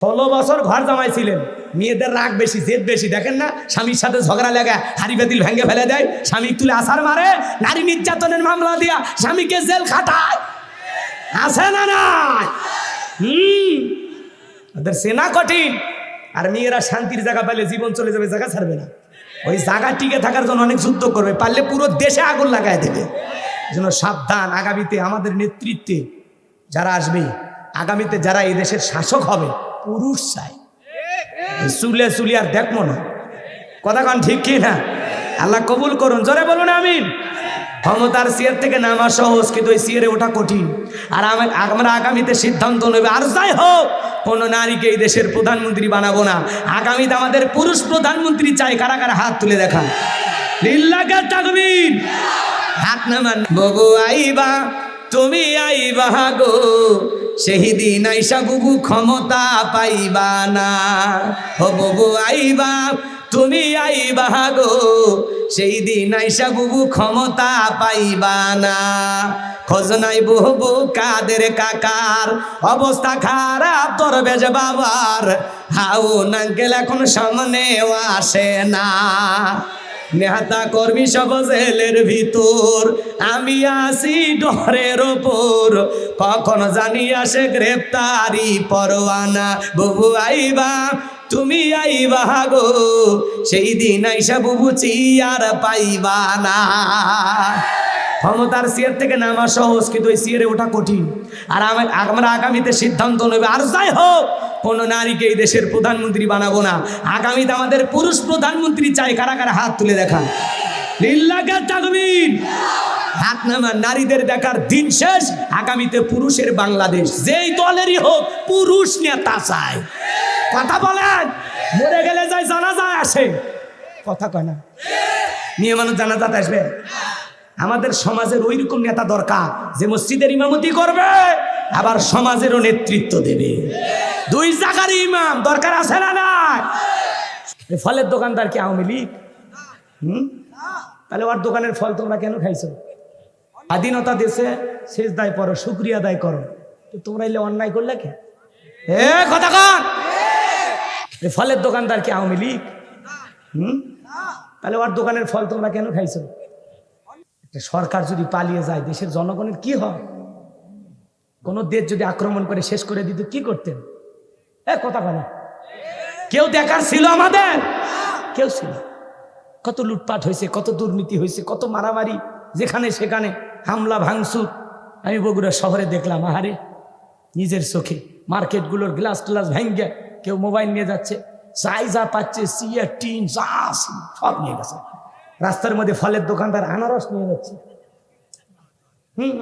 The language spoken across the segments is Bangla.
16 বছর ঘর জামাই ছিলেন, মেয়েদের রাগ বেশি, জেদ বেশি, দেখেন না স্বামীর সাথে ঝগড়া লাগা হাড়ি পাতিল ভেঙে ফেলে দেয়, স্বামী তুলে আছাড় মারে, নারী নির্যাতনের মামলা দিয়া স্বামীকে জেল খাটায়, আছে না নাই? ওদের সেনা কঠিন। আর মেয়েরা শান্তির জায়গা পেলে জীবন চলে যাবে, জায়গা ছাড়বে না, ওই জায়গা টিকে থাকার জন্য অনেক যুদ্ধ করবে, পারলে পুরো দেশে আগুন লাগায় দেবে। যেন সাবধান, আগামীতে আমাদের নেতৃত্বে যারা আসবে, আগামীতে যারা এই দেশের শাসক হবে, পুরুষ চাই, চুলে চুলি আর দেখবো না। কথা কন ঠিক কি না? আল্লাহ কবুল করুন, জোরে বলুন আমিন। ক্ষমতার চেয়ার থেকে নামা সহজ, কিন্তু ওই চেয়ারে ওঠা কঠিন। আর আমরা আগামীতে সিদ্ধান্ত নেবে, আর যাই হোক কোনো নারীকে এই দেশের প্রধানমন্ত্রী বানাবো না। আগামীতে আমাদের পুরুষ প্রধানমন্ত্রী চাই। কারা কারা হাত তুলে দেখান, লিল্লাহি তাকবীর। হাত নামান। ববু আইবা, তুমি আইবা গো, সেই দিন আইসা বুবু ক্ষমতা পাইবা না। ও ববু আইবা, তুমি আইবা গো, সেই দিন আইসা বুবু ক্ষমতা পাইবা না। খোঁজ নাই বুবু কাদের কাকার, অবস্থা খারাপ তোর বেজ বাবার, হাউ নাঙ্কেল এখন সামনেও আসে না। নেতা কর্মী সব জেলের ভিতর, আমি আসি ডরের ওপর, কখন জানি আসে গ্রেপ্তারি পরোয়ানা। বুবু আইবা, তুমি আইবা গো, সেই দিন আইসা বুবু চিয়ার পাইবা না। ক্ষমতার চেয়ার থেকে নামা সহজ, কিন্তু ওই চেয়ারে ওঠা কঠিন। আর আমরা আগামীতে সিদ্ধান্ত নেবে, আর যাই হোক কোনো নারীকে এই দেশের প্রধানমন্ত্রী বানাবো না। আগামীতে আমাদের পুরুষ প্রধানমন্ত্রী চাই। কারা কারা হাত তুলে দেখান, লিল্লাহি তাকবীর। হাত নামান। নারীদের দেখার দিন শেষ, আগামীতে পুরুষের বাংলাদেশ। যেই দলেরই হোক পুরুষ নেতা চাই। কথা বলেন, মরে গেলে যাই জানাজায় আসে, কথা কয় না? মেয়ে মানুষ জানাজাতে আসবে। আমাদের সমাজের ওই রকম নেতা দরকার, যে মসজিদের ইমামতি করবে আবার সমাজেরও নেতৃত্ব দেবে। দুই জায়গার ইমাম দরকার আছে না নাই? ফলের দোকানদার কি আওয়ামী লীগ? তাহলে ওর দোকানের ফল তোমরা কেন খাইছো? স্বাধীনতা দেশে শেষ দায় পড়ো, শুকরিয়া আদায় করো, তো তোমরা এলে অন্যায় করলে কে? কথা কন। ফলের দোকানদার কি আওয়ামী লীগ? তাহলে ওর দোকানের ফল তোমরা কেন খাইছো? সরকার যদি পালিয়ে যায়, দেশের জনগণের কি হয়? কোন দেশ যদি আক্রমণ করে শেষ করে দিত, কি করতেন? কথা বলে কেউ দেখার ছিল আমাদের? কেউ ছিল? কত লুটপাট হয়েছে, কত দুর্নীতি হয়েছে, কত মারামারি, যেখানে সেখানে হামলা ভাঙচুর। আমি বগুড়া শহরে দেখলাম, আহারে নিজের চোখে মার্কেটগুলোর গ্লাস ট্লাস ভেঙে কেউ মোবাইল নিয়ে যাচ্ছে, চাই যা পাচ্ছে, সিয়ার টিন যা সব নিয়ে গেছে। রাস্তার মধ্যে ফলের দোকানদার আনারস নিয়ে যাচ্ছে,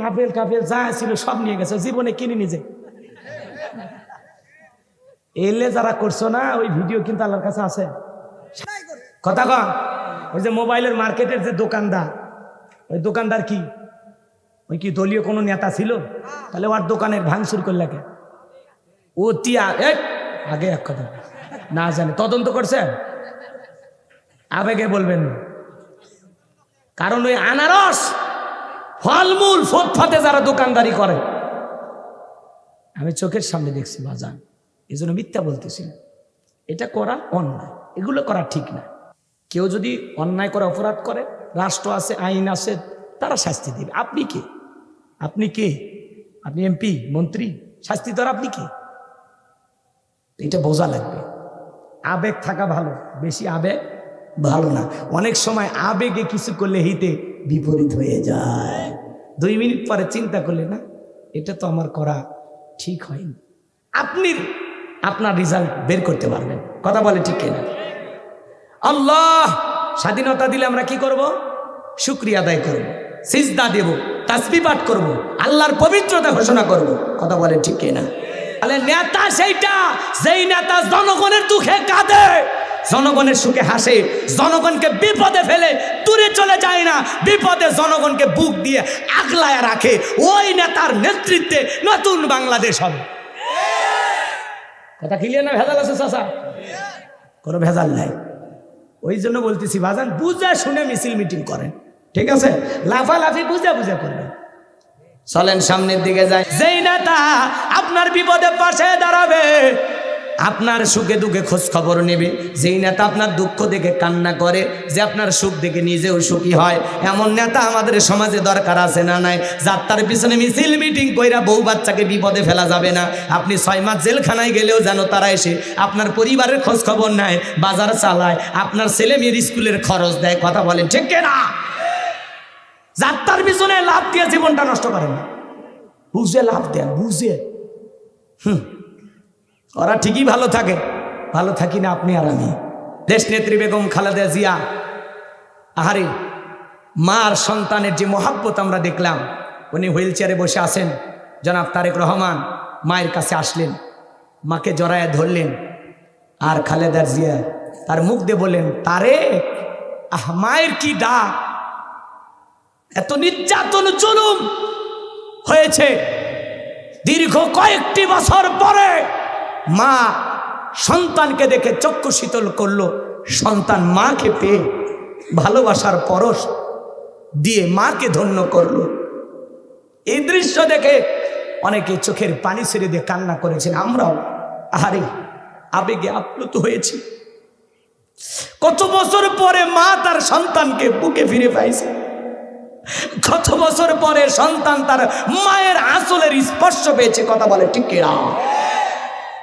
আপেল কাপেল যা ছিল সব নিয়ে গেছে, জীবনে কিনে নিজে। এলে যারা করছো না, ওই ভিডিও কিন্তু আল্লাহর কাছে আছে। কথা কন। ওই যে মোবাইলের মার্কেটের যে দোকানদার, ওই দোকানদার কি ওই কি দলীয় কোনো নেতা ছিল? তাহলে ওর দোকানের ভাঙচুর করলে কে? ও তিয়া আগে এক কথা না জানে, তদন্ত করছেন? আবেগে বলবেন, কারণ ওই আনারস ফলমূল ফুটপাতে যারা দোকানদারি করে, আমি চোখের সামনে দেখছি বাজান, এই জন্য মিথ্যা বলতেছি না। এটা করা অন্যায়, এগুলো করা ঠিক না। কেউ যদি অন্যায় করে অপরাধ করে, রাষ্ট্র আছে, আইন আছে, তারা শাস্তি দেবে। আপনি কে? আপনি কে? আপনি এমপি, মন্ত্রী, শাস্তি দেওয়ার আপনি কে? এটা বোঝা লাগবে। আবেগ থাকা ভালো, বেশি আবেগ ভালো না। অনেক সময় আবেগে কিছু করলে হিতে বিপরীত হয়ে যায়। 2 মিনিট পরে চিন্তা করলে, না এটা তো আমার করা ঠিক হয়নি, আপনি আপনার রেজাল্ট বের করতে পারবেন। কথা বলে ঠিক কিনা? আল্লাহ স্বাধীনতা দিলে আমরা কি করব? শুকরিয়া আদায় করব, সিজদা দেব, তাসবিহ পাঠ করব, আল্লাহর পবিত্রতা ঘোষণা করব। কথা বলে ঠিক কিনা? তাহলে নেতা সেইটা, যেই নেতা জনগণের দুঃখে কাঁদে, জনগণের সুখে হাসে, জনগণকে বিপদে ফেলে দূরে চলে যায় না, বিপদে জনগণকে বুক দিয়ে আগলায় রাখে, ওই নেতার নেতৃত্বে নতুন বাংলাদেশ হবে। কথা ক্লিয়ার না? ভেজাল আছে চাচা? কোনো ভেজাল নাই। ওই জন্য বলতেছি বাজান, বুঝে শুনে মিছিল মিটিং করেন, ঠিক আছে? লাফালাফি বুঝে বুঝে করবেন। চলেন সামনের দিকে যাই। যেই নেতা আপনার বিপদে পাশে দাঁড়াবে, আপনার সুখে দুঃখে খোঁজ খবর নেবে, যেই নেতা আপনার দুঃখ দেখে কান্না করে, যে আপনার সুখ দেখে নিজেও সুখী হয়, এমন নেতা আমাদের সমাজে দরকার আছে না নাই? যার তার পিছনে মিছিল মিটিং কইরা বউ বাচ্চাকে বিপদে ফেলা যাবে না। আপনি 6 মাস জেলখানায় গেলেও যেন তারা এসে আপনার পরিবারের খোঁজ খবর নেয়, বাজার চালায়, আপনার ছেলে মেয়ের স্কুলের খরচ দেয়। কথা বলেন ঠিক কিনা? যার তার পিছনে লাভ দিয়ে জীবনটা নষ্ট করেন না, বুঝে লাভ দেন, বুঝে। ওরা ঠিকই ভালো থাকে, ভালো থাকি না আপনি আর আমি। দেশ নেত্রী বেগম খালেদা জিয়া, আহারে মার সন্তানের যে মহাব্বত আমরা দেখলাম। উনি হুইল চেয়ারে বসে আছেন, জনাব তারেক রহমান মায়ের কাছে আসলেন, মাকে জড়ায় ধরলেন, আর খালেদা জিয়া তার মুখ দিয়ে বললেন, তারেক, মায়ের কি ডাক, এত নির্যাতন জুলুম হয়েছে, দীর্ঘ কয়েকটি বছর পরে মা সন্তানকে দেখে চক্ষু শীতল করলো, সন্তান মাকে পেয়ে ভালোবাসার পরশ দিয়ে মাকে ধন্য করলো। এই দৃশ্য দেখে অনেকে চোখের পানি ছেড়ে দিয়ে কান্না করেছেন। আমরাও আহারে আবেগে আপ্লুত হয়েছি। কত বছর পরে মা তার সন্তানকে বুকে ফিরে পাইছে, কত বছর পরে সন্তান তার মায়ের আঁচলের স্পর্শ পেয়েছে। কথা বলে ঠিক কিনা?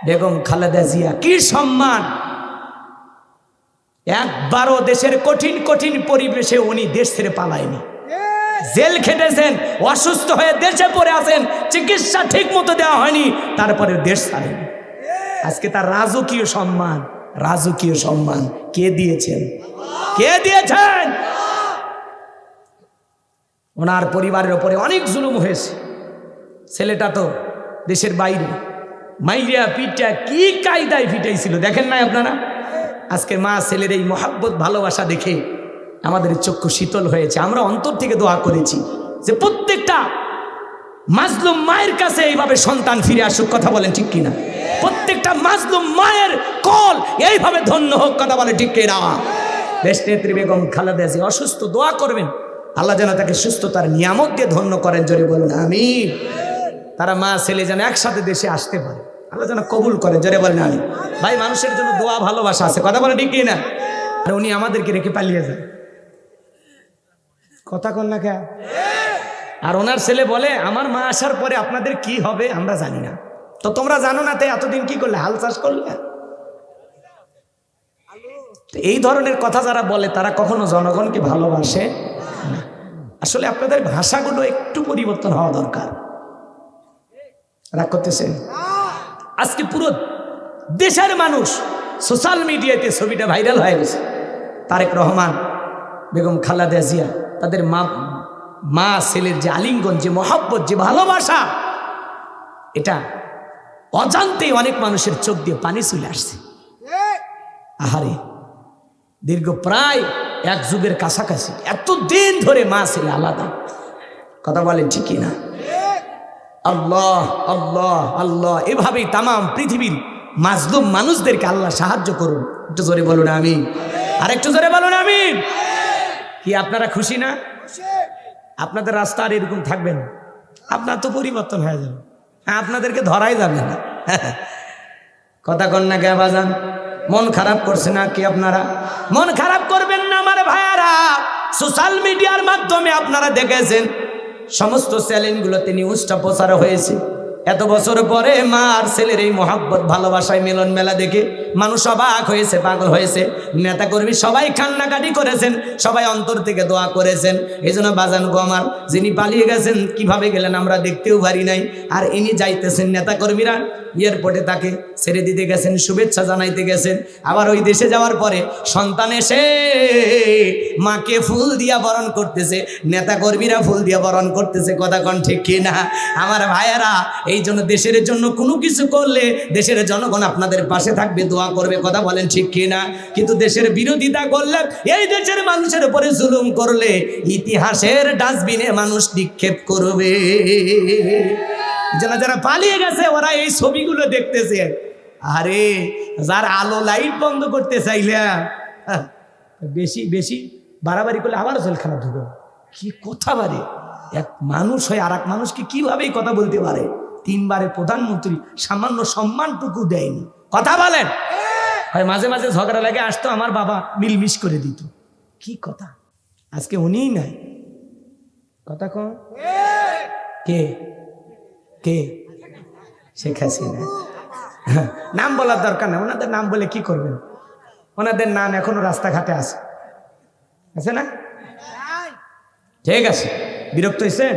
বেগম খালেদা জিয়া কি সম্মান! একবারও দেশের কঠিন কঠিন পরিবেশে উনি দেশ ছেড়ে পালায়নি, জেল খেটেছেন, অসুস্থ হয়ে দেশে পড়ে আছেন, চিকিৎসা ঠিক মতো দেওয়া হয়নি, তারপরে দেশ ছাড়েন। আজকে তার রাজকীয় সম্মান, রাজকীয় সম্মান কে দিয়েছেন? কে দিয়েছেন? ওনার পরিবারের ওপরে অনেক জুলুম হয়েছে। ছেলেটা তো দেশের বাইরে, মাইরিয়া পিঠা কি কায়দায় পিটাইছিল দেখেন নাই আপনারা? আজকে মা ছেলের এই মহাব্বত ভালোবাসা দেখে আমাদের চক্ষু শীতল হয়েছে। আমরা অন্তর থেকে দোয়া করেছি যে প্রত্যেকটা মাজলুম মায়ের কাছে এইভাবে সন্তান ফিরে আসুক। কথা বলেন ঠিক কিনা? প্রত্যেকটা মাজলুম মায়ের কল এইভাবে ধন্য হোক। কথা বলে ঠিক কিনা? দেশ নেত্রী বেগম খালেদা জিয়া অসুস্থ, দোয়া করবেন আল্লাহ যেন তাকে সুস্থতার নিয়ামত দিয়ে ধন্য করেন। জোরে বলুন আমিন। তারা মা ছেলে যেন একসাথে দেশে আসতে পারে, আল্লাহ যেন কবুল করেন। জোরে বলেন আমিন। ভাই, মানুষের জন্য দোয়া ভালোবাসা আছে। কথা বলে ঠিক কিনা? আর উনি আমাদেরকে রেখে পালিয়ে যান। কথা কন না কে? আর ওনার ছেলে বলে, আমার মা আসার পরে আপনাদের কি হবে আমরা জানি না। তো তোমরা জানো না, তাই এতদিন কি করলে? হাল চাষ করলে। এই ধরনের কথা যারা বলে তারা কখনো জনগণকে ভালোবাসে না। আসলে আপনাদের ভাষাগুলো একটু পরিবর্তন হওয়া দরকার। রাগ করতেছেন? আজকে পুরো দেশের মানুষ সোশ্যাল মিডিয়াতে ছবিটা ভাইরাল হয়ে গেছে। তারেক রহমান, বেগম খালেদা জিয়া, তাদের মা ছেলের যে আলিঙ্গন, যে মহব্বত, যে ভালোবাসা, এটা অজান্তেই অনেক মানুষের চোখ দিয়ে পানি চলে আসছে। আহারে, দীর্ঘ প্রায় 1 যুগের কাছাকাছি এতদিন ধরে মা ছেলে আলাদা। কথা বলেন ঠিক কিনা? আল্লাহ আল্লাহ আল্লাহ, এভাবেই তাম পৃথিবীর মাজলুম মানুষদেরকে আল্লাহ সাহায্য করুন। একটু জোরে বলুন আমিন। আর একটু জোরে বলুন আমিন। কি আপনারা খুশি না? আপনাদের রাস্তা আর এরকম থাকবে না, আপনার তো পরিবর্তন হয়ে যাবে, আপনাদেরকে ধরাই যাবে না। কথা কন না কে বাজান? মন খারাপ করছে না কি আপনারা? মন খারাপ করবেন না আমার ভাইয়ারা। সোশ্যাল মিডিয়ার মাধ্যমে আপনারা দেখেছেন সমস্ত চ্যানেলগুলোতে নিউজটা প্রচার হয়েছে। এত বছর পরে মা আর ছেলের এই মহাব্বত ভালোবাসায় মিলন মেলা দেখে মানুষ অবাক হয়েছে, পাগল হয়েছে। নেতা কর্মী সবাই কান্নাকাটি করেছেন, সবাই অন্তর থেকে দোয়া করেছেন। এই জন্য বাজান গো আমার, যিনি পালিয়ে গেছেন কিভাবে গেলেন আমরা দেখতেও পারি নাই, আর ইনি যাইতেছেন, নেতা কর্মীরা এয়ারপোর্টে তাকে ছেড়ে দিতে গেছেন, শুভেচ্ছা জানাইতে গেছেন। আবার ওই দেশে যাওয়ার পরে সন্তান এসে মাকে ফুল দিয়া বরণ করতেছে, নেতা কর্মীরা ফুল দিয়া বরণ করতেছে। কথা কন ঠিক কিনা আমার ভাইয়ারা? এই জন্য দেশের জন্য কোনো কিছু করলে দেশের জনগণ আপনাদের পাশে থাকবে, দোয়া করবে। কথা বলেন ঠিক কিনা? কিন্তু দেশের বিরোধিতা করলে, এই দেশের মানুষের উপরে জুলুম করলে ইতিহাসের ডাস্টবিনে মানুষ নিক্ষেপ করবে। যারা পালিয়ে গেছে ওরা এই ছবিগুলো দেখতেছে। আরে যার আলো লাইট বন্ধ করতে চাইলে বেশি বেশি বাড়াবাড়ি করলে আবার জেলখানা ঢুকো। কি কথা বাড়ে! এক মানুষ হয় আর এক মানুষকে কিভাবে কথা বলতে পারে? 3 বারের প্রধানমন্ত্রী সামান্য সম্মানটুকু দেয়নি। কথা বলেন। হয় মাঝে মাঝে ঝগড়া লাগে, আসতো আমার বাবা মিলমিশ করে দিত। কি কথা, আজকে উনিই নাই। কথা কন, কে কে? শেখ হাসিনা। নাম বলার দরকার না, ওনাদের নাম বলে কি করবেন? ওনাদের নাম এখনো রাস্তাঘাটে আছে না? ঠিক আছে, বিরক্ত হয়েছেন?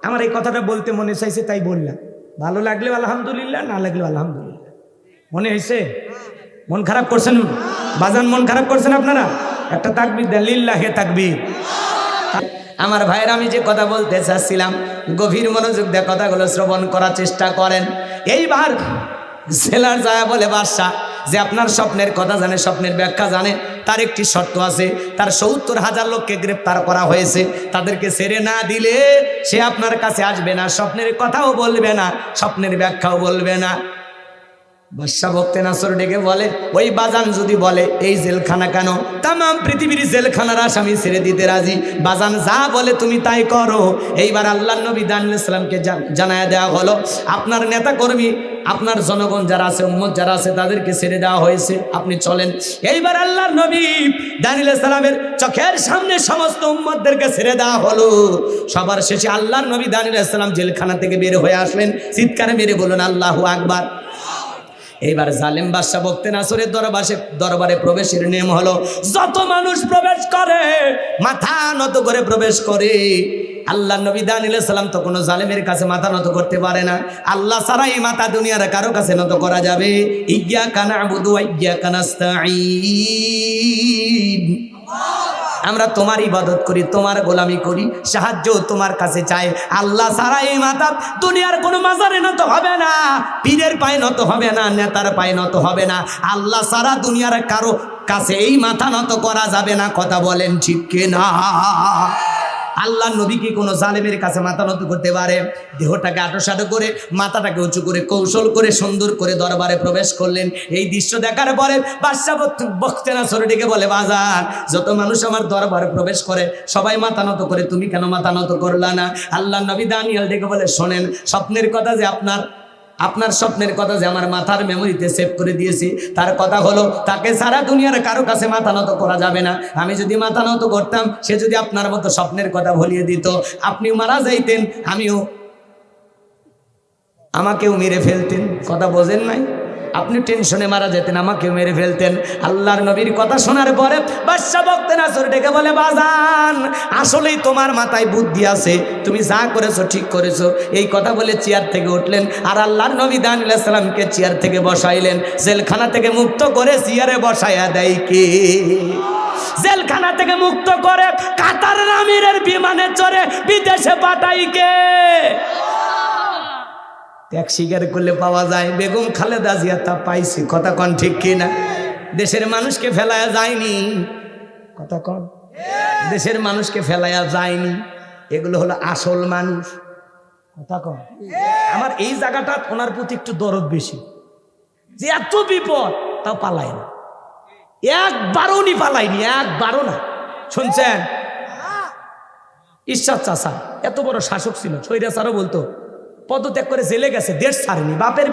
আমার এই কথাটা বলতে মনে চাইছে তাই বললাম। ভালো লাগলে আলহামদুলিল্লাহ, না লাগলে আলহামদুলিল্লাহ। মনে হয়েছে? মন খারাপ করছেন বাজান? মন খারাপ করছেন আপনারা? একটা তাকবীর দেন, লিল্লাহে তাকবীর। আমার ভাইয়ের, আমি যে কথা বলতে চাচ্ছিলাম, গভীর মনোযোগ দিয়ে কথাগুলো শ্রবণ করার চেষ্টা করেন। এইবার জেলার যায় বলে বাদশা যে আপনার স্বপ্নের কথা জানে, স্বপ্নের ব্যাখ্যা জানে, তার একটি শর্ত আছে। তার 70,000 লোককে গ্রেপ্তার করা হয়েছে, তাদেরকে ছেড়ে না দিলে সে আপনার কাছে আসবে না, স্বপ্নের কথাও বলবে না, স্বপ্নের ব্যাখ্যাও বলবে না। বাদশা বক্তে নাসর ডেকে বলে, ওই বাজান যদি বলে এই জেলখানা কেন, তাম পৃথিবীর জেলখানার আসামি ছেড়ে দিতে রাজি, বাজান যা বলে তুমি তাই করো। এইবার আল্লাহর নবী দানিয়েল আলাইহিস সালামকে জানায় দেওয়া হলো, আপনার নেতা কর্মী, আপনার জনগণ যারা আছে, উম্মত যারা আছে, তাদেরকে ছেড়ে দেওয়া হয়েছে, আপনি চলেন। এইবার আল্লাহর নবী দানিয়েল আলাইহিস সালামের চোখের সামনে সমস্ত উম্মতদেরকে ছেড়ে দেওয়া হলো। সবার শেষে আল্লাহর নবী দানিয়েল আলাইহিস সালাম জেলখানা থেকে বের হয়ে আসলেন। চিৎকারে মেরে বলুন আল্লাহু আকবার। এইবার জালেম বাদশা বক্তে নাসরের দরবারে প্রবেশের নিয়ম হলো, যত মানুষ প্রবেশ করে মাথা নত করে প্রবেশ করে। আল্লাহ নবী দানিয়েল আলাইহিস সালাম তো কোনো জালেমের কাছে মাথা নত করতে পারে না। আল্লাহ ছাড়া এই মাথা দুনিয়ার কারো কাছে নত করা যাবে। ইয়্যাকা না'বুদু ওয়া ইয়্যাকা নাস্তাঈন। আমরা তোমার ইবাদত করি, তোমার গোলামি করি, সাহায্য তোমার কাছে চাই। আল্লাহ ছাড়া এই মাথা দুনিয়ার কোনো মাজারে নত হবে না, পীরের পায়ে নত হবে না, নেতার পায়ে নত হবে না। আল্লাহ ছাড়া দুনিয়ার কারো কাছে এই মাথা নত করা যাবে না। কথা বলেন ঠিক কিনা? আল্লাহ নবী কি কোনো জালেমের কাছে মাথা নত করতে পারে? দেহটাকে আটোসাটো করে, মাথাটাকে উঁচু করে, কৌশল করে, সুন্দর করে দরবারে প্রবেশ করলেন। এই দৃশ্য দেখার পরে বাদশা বক্তে নাসর ডেকে বলে, বাজার যত মানুষ আমার দরবারে প্রবেশ করে সবাই মাথা নত করে, তুমি কেন মাথা নত করলা না? আল্লাহ নবী দানিয়েল ডেকে বলে, শোনেন, স্বপ্নের কথা যে আপনার স্বপ্নের কথা যে আমার মাথার মেমোরিতে সেভ করে দিয়েছি, তার কথা হলো তাকে সারা দুনিয়ার কারো কাছে মাথা নত করা যাবে না। আমি যদি মাথা নত করতাম, সে যদি আপনার মতো স্বপ্নের কথা ভুলিয়ে দিত, আপনিও মারা যাইতেন, আমাকেও মেরে ফেলতেন। কথা বোঝেন নাই? আপনি টেনশনে মারা যেতেন, আমাকেও মেরে ফেলতেন। আল্লাহর নবীর কথা শোনার পরে বাদশা বক্তে নাসর ডেকে বলে, বাজান আসলেই তোমার মাথায় বুদ্ধি আছে, তুমি যা করেছো ঠিক করেছো। এই কথা বলে চেয়ার থেকে উঠলেন, আর আল্লাহর নবী দানিয়েল আলাইহিস সালামকে চেয়ার থেকে বসাইলেন। জেলখানা থেকে মুক্ত করে চেয়ারে বসাইয়া দেয় কে? জেলখানা থেকে মুক্ত করে কাতার আমিরের বিমানে চড়ে বিদেশে পাঠাই কে? ত্যাগ স্বীকার করলে পাওয়া যায়। বেগম খালেদা জিয়া তা পাইছি। কথা কন ঠিক কিনা? দেশের মানুষকে ফেলায়া যায়নি। কথা কন, দেশের মানুষকে ফেলায়া যায়নি। এগুলো হলো আসল মানুষ। কথা কন। আমার এই জায়গাটা ওনার প্রতি একটু দরদ বেশি, যে এত বিপদ তাও পালায় না, একবারও নি পালায়নি, একবারও না। শুনছেন? ঈশ্বর চাচা এত বড় শাসক ছিল, স্বৈরাচারও বলতো, পদত্যাগ করে জেলে গেছে, দেশ ছাড়েনি। বাপের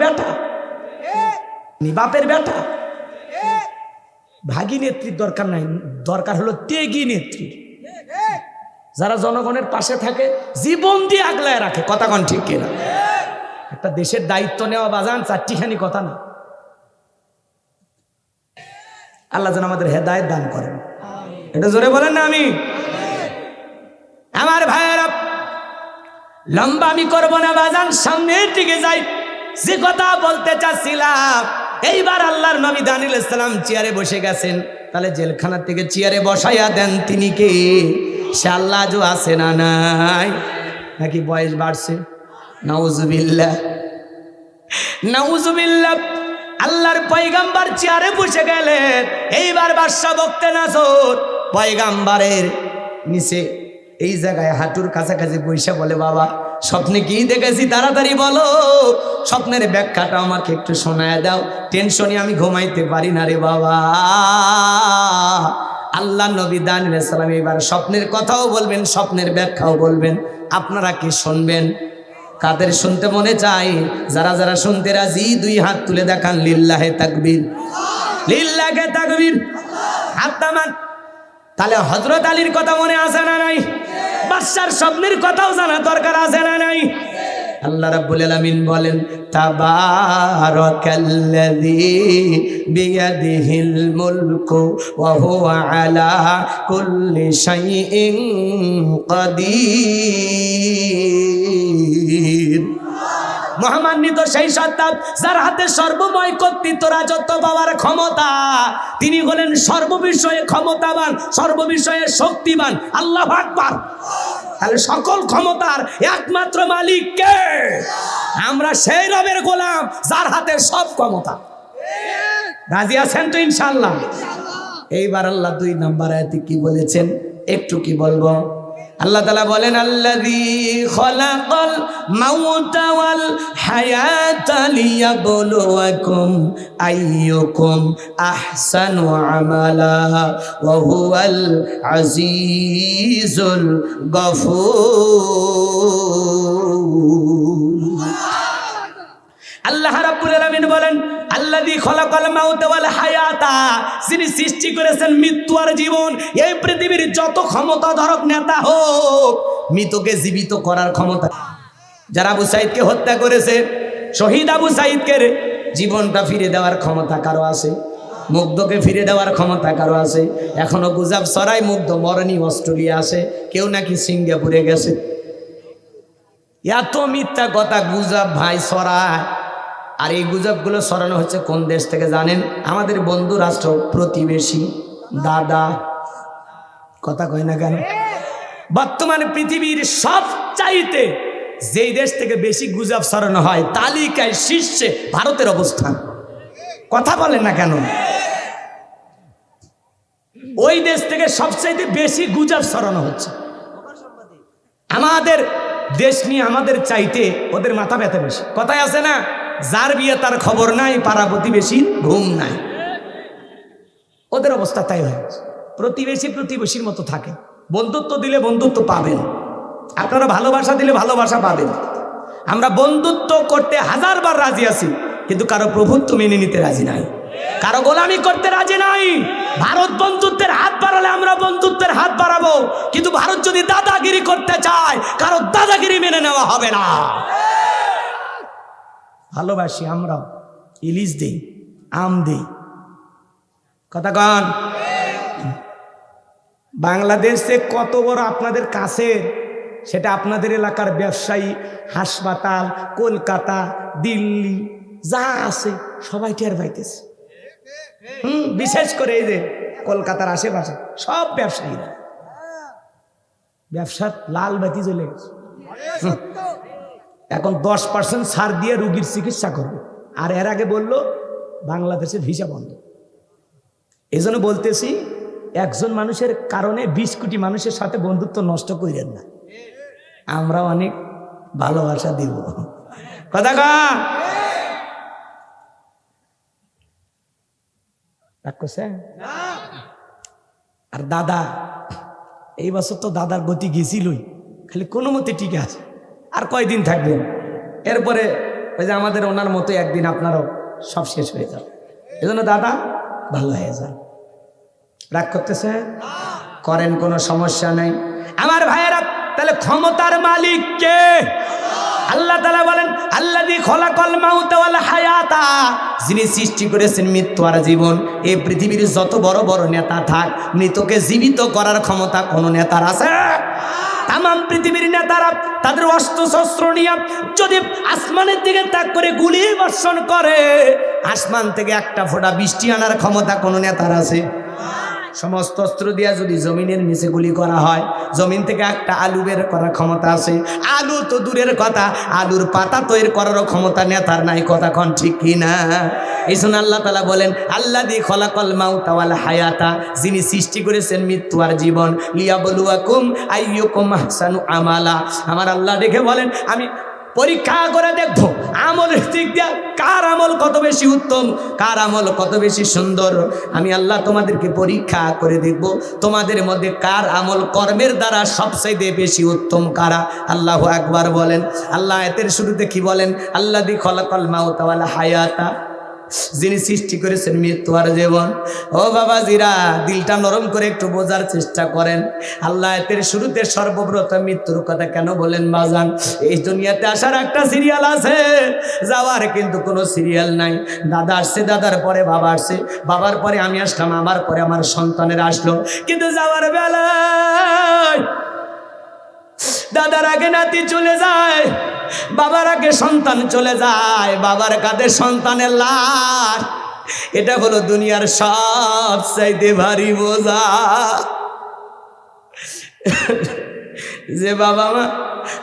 বেটা ভাগী নেত্রীর দরকার নাই, দরকার হলো ত্যাগী নেত্রী, যারা জনগণের পাশে থাকে, জীবন দিয়ে আগলায় রাখে। কথা কন ঠিক কিনা? একটা দেশের দায়িত্ব নেওয়া বাজান চারটিখানি কথা না। আল্লাহ যেন আমাদের হেদায়েত দান করেন। এটা জোরে বলেন না আমি। আমার ভাইয়েরা, লম্বা আমি করবো না বাজান, সামনের দিকে যাই। যে কথা বলতে চাচ্ছিলাম, এইবার আল্লাহর নবী দানিয়েল আলাইহিস সালাম চেয়ারে বসে গেছেন। তাহলে জেলখানা থেকে চেয়ারে বসাইয়া দেন তিনি কে? সে আল্লাহ আজও আছে না নাই? নাকি বয়স বাড়ছে? নাউজুবিল্লাহ, নাউজুবিল্লাহ। আল্লাহর পয়গাম্বার চেয়ারে বসে গেলেন। এইবার বাদশা বক্তে নাসর পয়গাম্বারের নিচে এই জায়গায় হাঁটুর কাছাকাছি বৈশা বলে, বাবা স্বপ্নে কি দেখেছি তাড়াতাড়ি বলো, স্বপ্নের ব্যাখ্যাটা আমাকে একটু শোনায় দাও, টেনশনে আমি ঘুমাইতে পারি না রে বাবা। আল্লাহ নবী দানিয়েল আলাইহিস সালাম এবার স্বপ্নের কথাও বলবেন, স্বপ্নের ব্যাখ্যাও বলবেন। আপনারা কি শুনবেন? কাদের শুনতে মনে চায়? যারা যারা শুনতে রাজি দুই হাত তুলে দেখান লিল্লাহে তাকবীর, লিল্লাহে তাকবীর, হাত নামান। তাহলে হযরত আলীর কথা মনে আছে না নাই? বাদশার স্বপ্নের কথাও জানা দরকার আছে না নাই? আল্লাহ রাব্বুল আলামিন বলেন তাবারাকাল্লাযী বিয়াদিহিল মুলকু ওয়া হুয়া আলা কুল্লি শাইইন কাদির। মহামান্বিত সেই সত্তা যার হাতে সর্বময় কর্তৃত্ব রাজত্ব পাওয়ার ক্ষমতা, তিনি হলেন সর্ববিষয়ে ক্ষমতাবান, সর্ববিষয়ে শক্তিমান। আল্লাহু আকবার। তাহলে সকল ক্ষমতার একমাত্র মালিক কে? আমরা সেই রবের গোলাম যার হাতে সব ক্ষমতা। রাজি আছেন তো ইনশাআল্লাহ? এইবার আল্লাহ 2 নম্বর আয়াতে কি বলেছেন একটু কি বলবো? আল্লাহ তাআলা বলেন আল্লাযী খালাকাল মাউতা ওয়াল হায়াতা লিয়াবলুয়াকুম আইয়ুকুম আহসানু আমালা ওয়া হুয়াল আজিজুল গফুর। আল্লাহ রাব্বুল আলামিন বলেন আল্লাযী খালাকাল মাউতা ওয়াল হায়াতা, যিনি সৃষ্টি করেছেন মৃত্যু আর জীবন। এই পৃথিবীর যত ক্ষমতাধরক নেতা হোক, মৃতকে জীবিত করার ক্ষমতা। যারা আবু সাঈদকে হত্যা করেছে, শহীদ আবু সাঈদকে জীবনটা ফিরে দেওয়ার ক্ষমতা কারো আছে? মুগ্ধকে ফিরে দেওয়ার ক্ষমতা কারো আছে? এখনো গুজব ছড়ায় মুগ্ধ মরণী অস্ট্রেলিয়া আছে, কেউ নাকি সিঙ্গাপুরে গেছে। এত মিথ্যা কথা গুজব ভাই ছড়ায়। আর এই গুজবগুলো ছড়ানো হচ্ছে কোন দেশ থেকে জানেন? আমাদের বন্ধু রাষ্ট্র, প্রতিবেশী, দাদা। কথা কয় না কেন? বর্তমানে পৃথিবীর সবচাইতে যেই দেশ থেকে বেশি গুজব ছড়ানো হয় তালিকায় শীর্ষে ভারতের অবস্থান। কথা বলেন না কেন? ওই দেশ থেকে সবচাইতে বেশি গুজব ছড়ানো হচ্ছে। আমাদের দেশ নিয়ে আমাদের চাইতে ওদের মাথা ব্যথা বেশি। কথায় আছে না, যার বিয়ে তার খবর নাই, পাড়া প্রতিবেশীর ঘুম নাই। ওদের অবস্থা তাই হয়েছে। প্রতিবেশী প্রতিবেশীর মতো থাকে। বন্ধুত্ব দিলে বন্ধুত্ব পাবেন, আপনারা ভালোবাসা দিলে ভালোবাসা পাবেন। আমরা বন্ধুত্ব করতে 1000 বার রাজি আছি, কিন্তু কারো প্রভুত্ব মেনে নিতে রাজি নাই, কারো গোলামি করতে রাজি নাই। ভারত বন্ধুত্বের হাত বাড়ালে আমরা বন্ধুত্বের হাত বাড়াবো, কিন্তু ভারত যদি দাদাগিরি করতে চায়, কারো দাদাগিরি মেনে নেওয়া হবে না। ভালোবাসি আমরা, ইলিশ দেই, আম দেই। কথা কন? বাংলাদেশে কত বড় আপনাদের কাছের, সেটা আপনাদের এলাকার ব্যবসায়ী, হাসপাতাল, কলকাতা, দিল্লি যা আছে সবাই টের পাইতেছে। বিশেষ করে এই যে কলকাতার আশেপাশে সব ব্যবসায়ীরা, ব্যবসার লাল বাতি জ্বলে গেছে। এখন 10% ছাড় দিয়ে রোগীর চিকিৎসা করবে। আর এর আগে বললো বাংলাদেশের ভিসা বন্ধ। এই জন্য বলতেছি, একজন মানুষের কারণে 20 কোটি মানুষের সাথে বন্ধুত্ব নষ্ট করেন না। আমরা অনেক ভালোবাসা দিব। কথা কা রাগ করছে? আর দাদা, এই বছর তো দাদার গতি গেছিলই, খালি কোনো মতে ঠিক আছে। আর কয়দিন থাকবেন? এরপরে ওই যে আমাদের ওনার মতো একদিন আপনারও সব শেষ হয়ে যাবে। এই জন্য দাদা ভালো হয়ে যান। রাগ করতেছে? করেন, কোনো সমস্যা নেই আমার ভাইয়েরা। তাহলে ক্ষমতার মালিক কে? আল্লাহ তাআলা বলেন আল্লাযী খালাকাল মাউতা ওয়াল হায়াতা, যিনি সৃষ্টি করেছেন মৃত্যু আর জীবন। এই পৃথিবীর যত বড় বড় নেতা থাক, মৃতকে জীবিত করার ক্ষমতা কোন নেতার আছে? তাম পৃথিবীর নেতারা তাদের অস্ত্রশস্ত্র নিয়ে যদি আসমানের দিকে তাক করে গুলি বর্ষণ করে, আসমান থেকে একটা ফোঁটা বৃষ্টি আনার ক্ষমতা কোন নেতার আছে? সমস্ত অস্ত্র দিয়া যদি জমিনের নিচে গুলি করা হয়, জমিন থেকে একটা আলু বের করার ক্ষমতা আছে? আলু তো দূরের কথা, আলুর পাতা তৈরি করারও ক্ষমতা নেতার নাই। কথা কন ঠিক কিনা? এই জন্য আল্লাহ তাআলা বলেন আল্লাযী খালাকাল মাউতা ওয়াল হায়াতা, যিনি সৃষ্টি করেছেন মৃত্যু আর জীবন। লিয়াবলুয়াকুম আইয়ুকুম আহসানু আমালা। আমার আল্লাহ দেখে বলেন, আমি পরীক্ষা করে দেখবো আমলের দিক দিয়ে কার আমল কত বেশি উত্তম, কার আমল কত বেশি সুন্দর। আমি আল্লাহ তোমাদেরকে পরীক্ষা করে দেখব তোমাদের মধ্যে কার আমল কর্মের দ্বারা সবচেয়ে বেশি উত্তম কারা। আল্লাহু আকবার বলেন। আল্লাহ আয়াতের শুরুতে কি বলেন? আল্লাযী খালাকাল মাউতা ওয়াল হায়াতা, যিনি সৃষ্টি করেছেন মৃত্যু আর জীবন। ও বাবাজিরা, দিলটা নরম করে একটু বোঝার চেষ্টা করেন। আল্লাহ এর শুরুতে সর্বপ্রথম মৃত্যুর কথা কেন বলেন বাজান? এই দুনিয়াতে আসার একটা সিরিয়াল আছে, যাওয়ার কিন্তু কোনো সিরিয়াল নাই। দাদা আসছে, দাদার পরে বাবা আসছে, বাবার পরে আমি আসলাম, আমার পরে আমার সন্তানের আসলো। কিন্তু যাওয়ার বেলায় দাদার আগে নাতি চলে যায়, বাবার আগে সন্তান চলে যায়, বাবার কাঁধে সন্তানের লাশ। এটা হলো দুনিয়ার সবচাইতে ভারী বোঝা। যে বাবা মা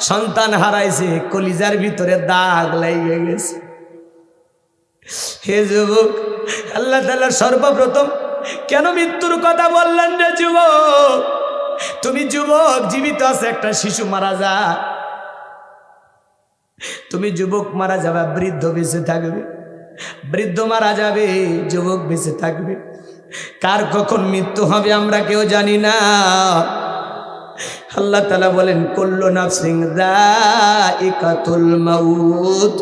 সন্তান হারাইছে, কলিজার ভিতরে দাগ লেগে গেছে। হে যুবক, আল্লাহ তাআলা সর্বপ্রথম কেন মৃত্যুর কথা বললেন রে যুবক? তুমি যুবক, জীবিত আছে, একটা শিশু মারা যায়, তুমি যুবক মারা যাবে, বৃদ্ধ বেঁচে থাকবে, বৃদ্ধ মারা যাবে, যুবক বেঁচে থাকবে। কার কখন মৃত্যু হবে আমরা কেউ জানি না। আল্লাহ তাআলা বলেন কুল্লু নাফসিন যায়িকাতুল মাউত,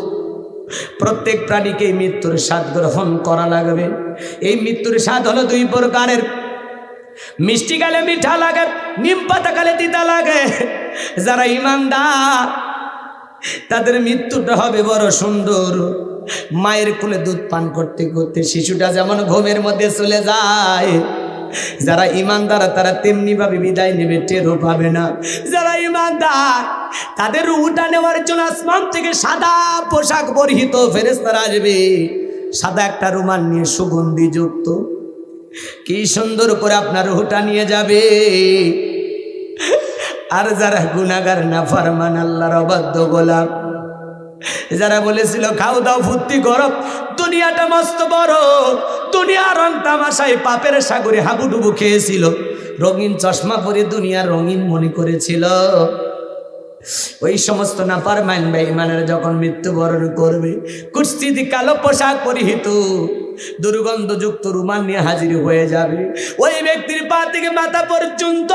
প্রত্যেক প্রাণীকে মৃত্যুর স্বাদ গ্রহণ করা লাগবে। এই মৃত্যুর স্বাদ হলো দুই প্রকারের, মিষ্টি গালে মিঠা লাগে, নিম পাতা গালে তিতা লাগে। যারা ঈমানদার তাদের মৃত্যুটা হবে বড় সুন্দর। মায়ের কোলে দুধ পান করতে করতে শিশুটা যেমন ঘুমের মধ্যে চলে যায়, যারা ঈমানদার তারা তেমনি ভাবে বিদায় নেবে, টেরও পাবে না। যারা ঈমানদার তাদের রূহটা নেওয়ার জন্য আসমান থেকে সাদা পোশাক পরিহিত ফেরেশতারা আসবে, সাদা একটা রুমাল নিয়ে সুগন্ধি যুক্ত, কি সুন্দর করে আপনার রূহটা নিয়ে যাবে। আর যারা গুনাহগার নাফরমান আল্লাহর অবাধ্য গোলাম, যারা বলেছিল খাও দাও ফুর্তি করো, দুনিয়াটা মস্ত বড়, দুনিয়া রং তামাশায় পাপের সাগরে হাবুডুবু খেয়েছিল, রঙিন চশমা পরে দুনিয়া রঙিন মনে করেছিল, ওই সমস্ত নাফরমান বেঈমানের যখন মৃত্যুবরণ করবে, কুৎসিত কালো পোশাক পরিহিত দুর্গন্ধযুক্ত রুমাল নিয়ে হাজির হয়ে যাবে। ওই ব্যক্তির পা থেকে মাথা পর্যন্ত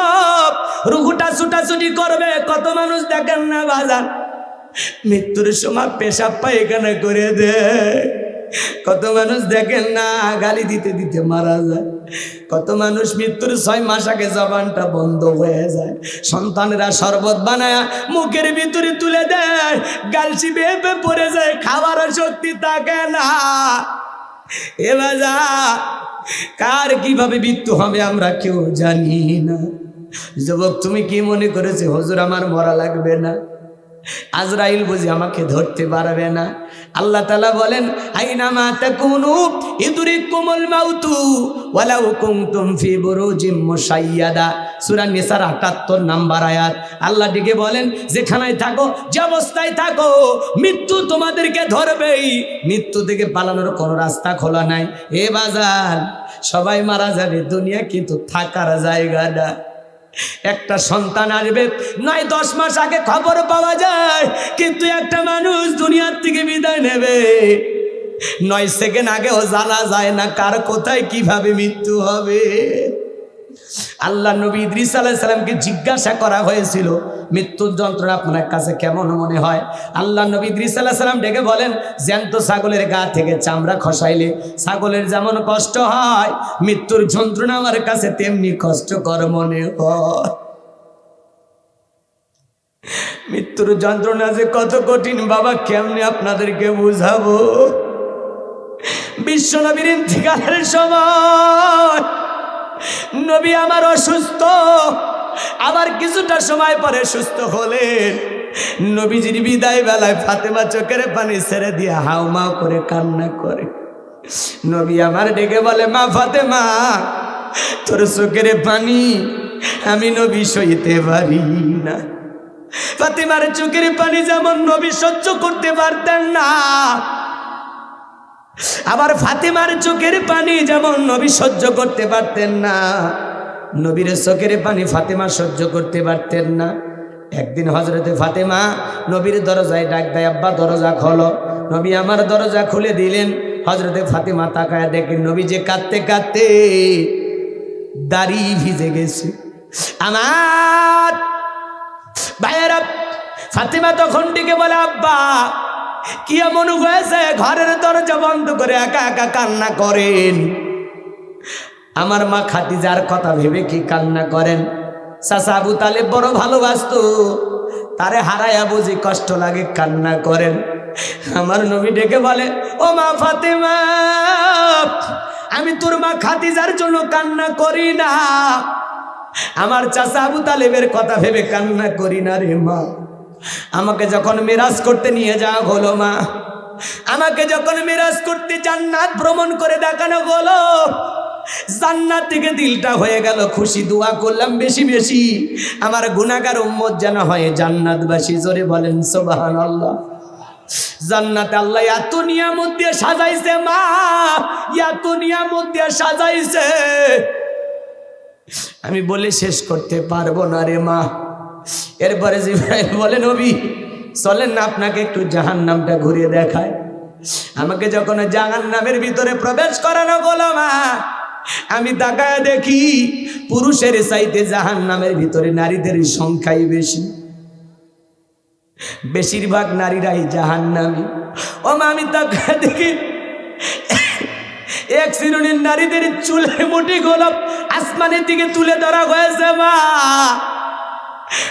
রুহুটা ছুটাছুটি করবে। কত মানুষ দেখেন না বাজার, মৃত্যুর সময় পেশাব পায়খানা করে দেয়। কত মানুষ দেখেন না গালি দিতে দিতে মারা যায়। কত মানুষ মৃত্যুর 6 মাস আগে জবানটা বন্ধ হয়ে যায়। সন্তানেরা শরবত বানায় মুখের ভিতরে তুলে দেয়, গালছি বেপে পড়ে যায়, খাওয়ার শক্তি থাকে না। এ বাজা, কার কিভাবে মৃত্যু হবে আমরা কেউ জানি না। যুবক, তুমি কি মনে করেছো হুজুর আমার মরা লাগবে না, আজরাইল বুঝি আমাকে ধরতে পারবে না? আল্লাহ তাআলা বলেন আইনামা তাকুনু ইদরিকুমুল মাউতু ওয়ালাউ কুনতুম ফি বুরুজিম মুশাইয়াদা, সূরা নিসার ৭৮ নাম্বার আয়াত। আল্লাহ ডেকে বলেন যেখানেই থাকো, যে অবস্থায় থাকো, মৃত্যু তোমাদেরকে ধরবেই, মৃত্যু থেকে পালানোর কোনো রাস্তা খোলা নাই। এ বাজার, সবাই মারা যাবে, দুনিয়া কিন্তু থাকার জায়গা না। একটা সন্তান আসবে ৯-১০ মাস আগে খবর পাওয়া যায়, কিন্তু একটা মানুষ দুনিয়ার থেকে বিদায় নেবে ৯ সেকেন্ড আগেও জানা যায় না কার কোথায় কিভাবে মৃত্যু হবে। আল্লাহ নবী ইদ্রিস আলাইহিস সালামকে জিজ্ঞাসা করা হয়েছিল মৃত্যুর যন্ত্রণা আপনার কাছে কেমন মনে হয়? আল্লাহ নবী ইদ্রিস আলাইহিস সালাম ডেকে বলেন, জ্যান্ত ছাগলের গা থেকে চামড়া খসাইলে ছাগলের যেমন কষ্ট হয়, মৃত্যুর যন্ত্রণা আমার কাছে তেমনি কষ্টকর মনে হয়। মৃত্যুর যন্ত্রণা যে কত কঠিন বাবা, কেমনে আপনাদেরকে বুঝাবো। বিশ্ব নবীর ইন্তিকালের সময় নবী আমার অসুস্থ, আবার কিছুটা সময় পরে সুস্থ হলেন। নবীজির বিদায় বেলায় ফাতেমা চোখের পানি ছেড়ে দিয়ে হাউমাউ করে কান্না করে। নবী আমার ডেকে বলে, মা ফাতেমা, তোর চোখের পানি আমি নবী সইতে পারি না। ফাতেমার চোখের পানি যেমন নবী সহ্য করতে পারতেন না, আবার ফাতেমার চোখের পানি যেমন নবী সহ্য করতে পারতেন না, নবীর চোখের পানি ফাতেমা সহ্য করতে পারতেন না। একদিন হযরতে ফাতেমা নবীর দরজায় ডাক দেয়, আব্বা দরজা খোলো। নবী আমার দরজা খুলে দিলেন। হযরতে ফাতেমা তাকায় দেখেন নবী যে কাঁদতে কাঁদতে দাড়ি ভিজে গেছে। আমার ভাইয়েরা, ফাতেমা তখন ডেকে বলে, আব্বা কি এমন হয়েছে ঘরের দরজা বন্ধ করে একা একা কান্না করেন? আমার মা খাদিজার কথা ভেবে কি কান্না করেন? চাচা আবু তালেব বড় ভালোবাসতো, তারে হারায়া বুঝি কষ্ট লাগে কান্না করেন। আমার নবী ডেকে বলে, ও মা ফাতেমা, আমি তোর মা খাদিজার জন্য কান্না করি না, আমার চাচা আবু তালেবের কথা ভেবে কান্না করি না রে মা। আমাকে যখন মিরাজ করতে নিয়ে যাওয়া হলো মা, আমাকে যখন মিরাজ করতে জান্নাত ভ্রমণ করে দেখানো হলো, জান্নাত থেকে দিলটা হয়ে গেল খুশি। দোয়া করলাম বেশি বেশি আমার গুনাহগার উম্মত যেন হয় জান্নাতবাসী। জোরে বলেন সুবহানাল্লাহ। জান্নাতে আল্লাহ এত নিয়ামত দিয়ে সাজাইছে মা, এত নিয়ামত দিয়ে সাজাইছে, আমি বলে শেষ করতে পারবো না রে মা। এরপরে জিবরাইল বলে, নবী চলেন না আপনাকে একটু জাহান্নামটা ঘুরিয়ে দেখায়। আমাকে যখন জাহান্নামের ভিতরে প্রবেশ করানো হলো মা, আমি তাকায় দেখি পুরুষের চাইতে জাহান্নামের ভিতরে নারীদের সংখ্যাই বেশি। বেশিরভাগ নারীরাই জাহান্নামী। ও মা, আমি তাকায় দেখি এক শ্রেণীর নারীদের চুলের মুঠি গোলাপ আসমানের দিকে তুলে ধরা হয়েছে মা।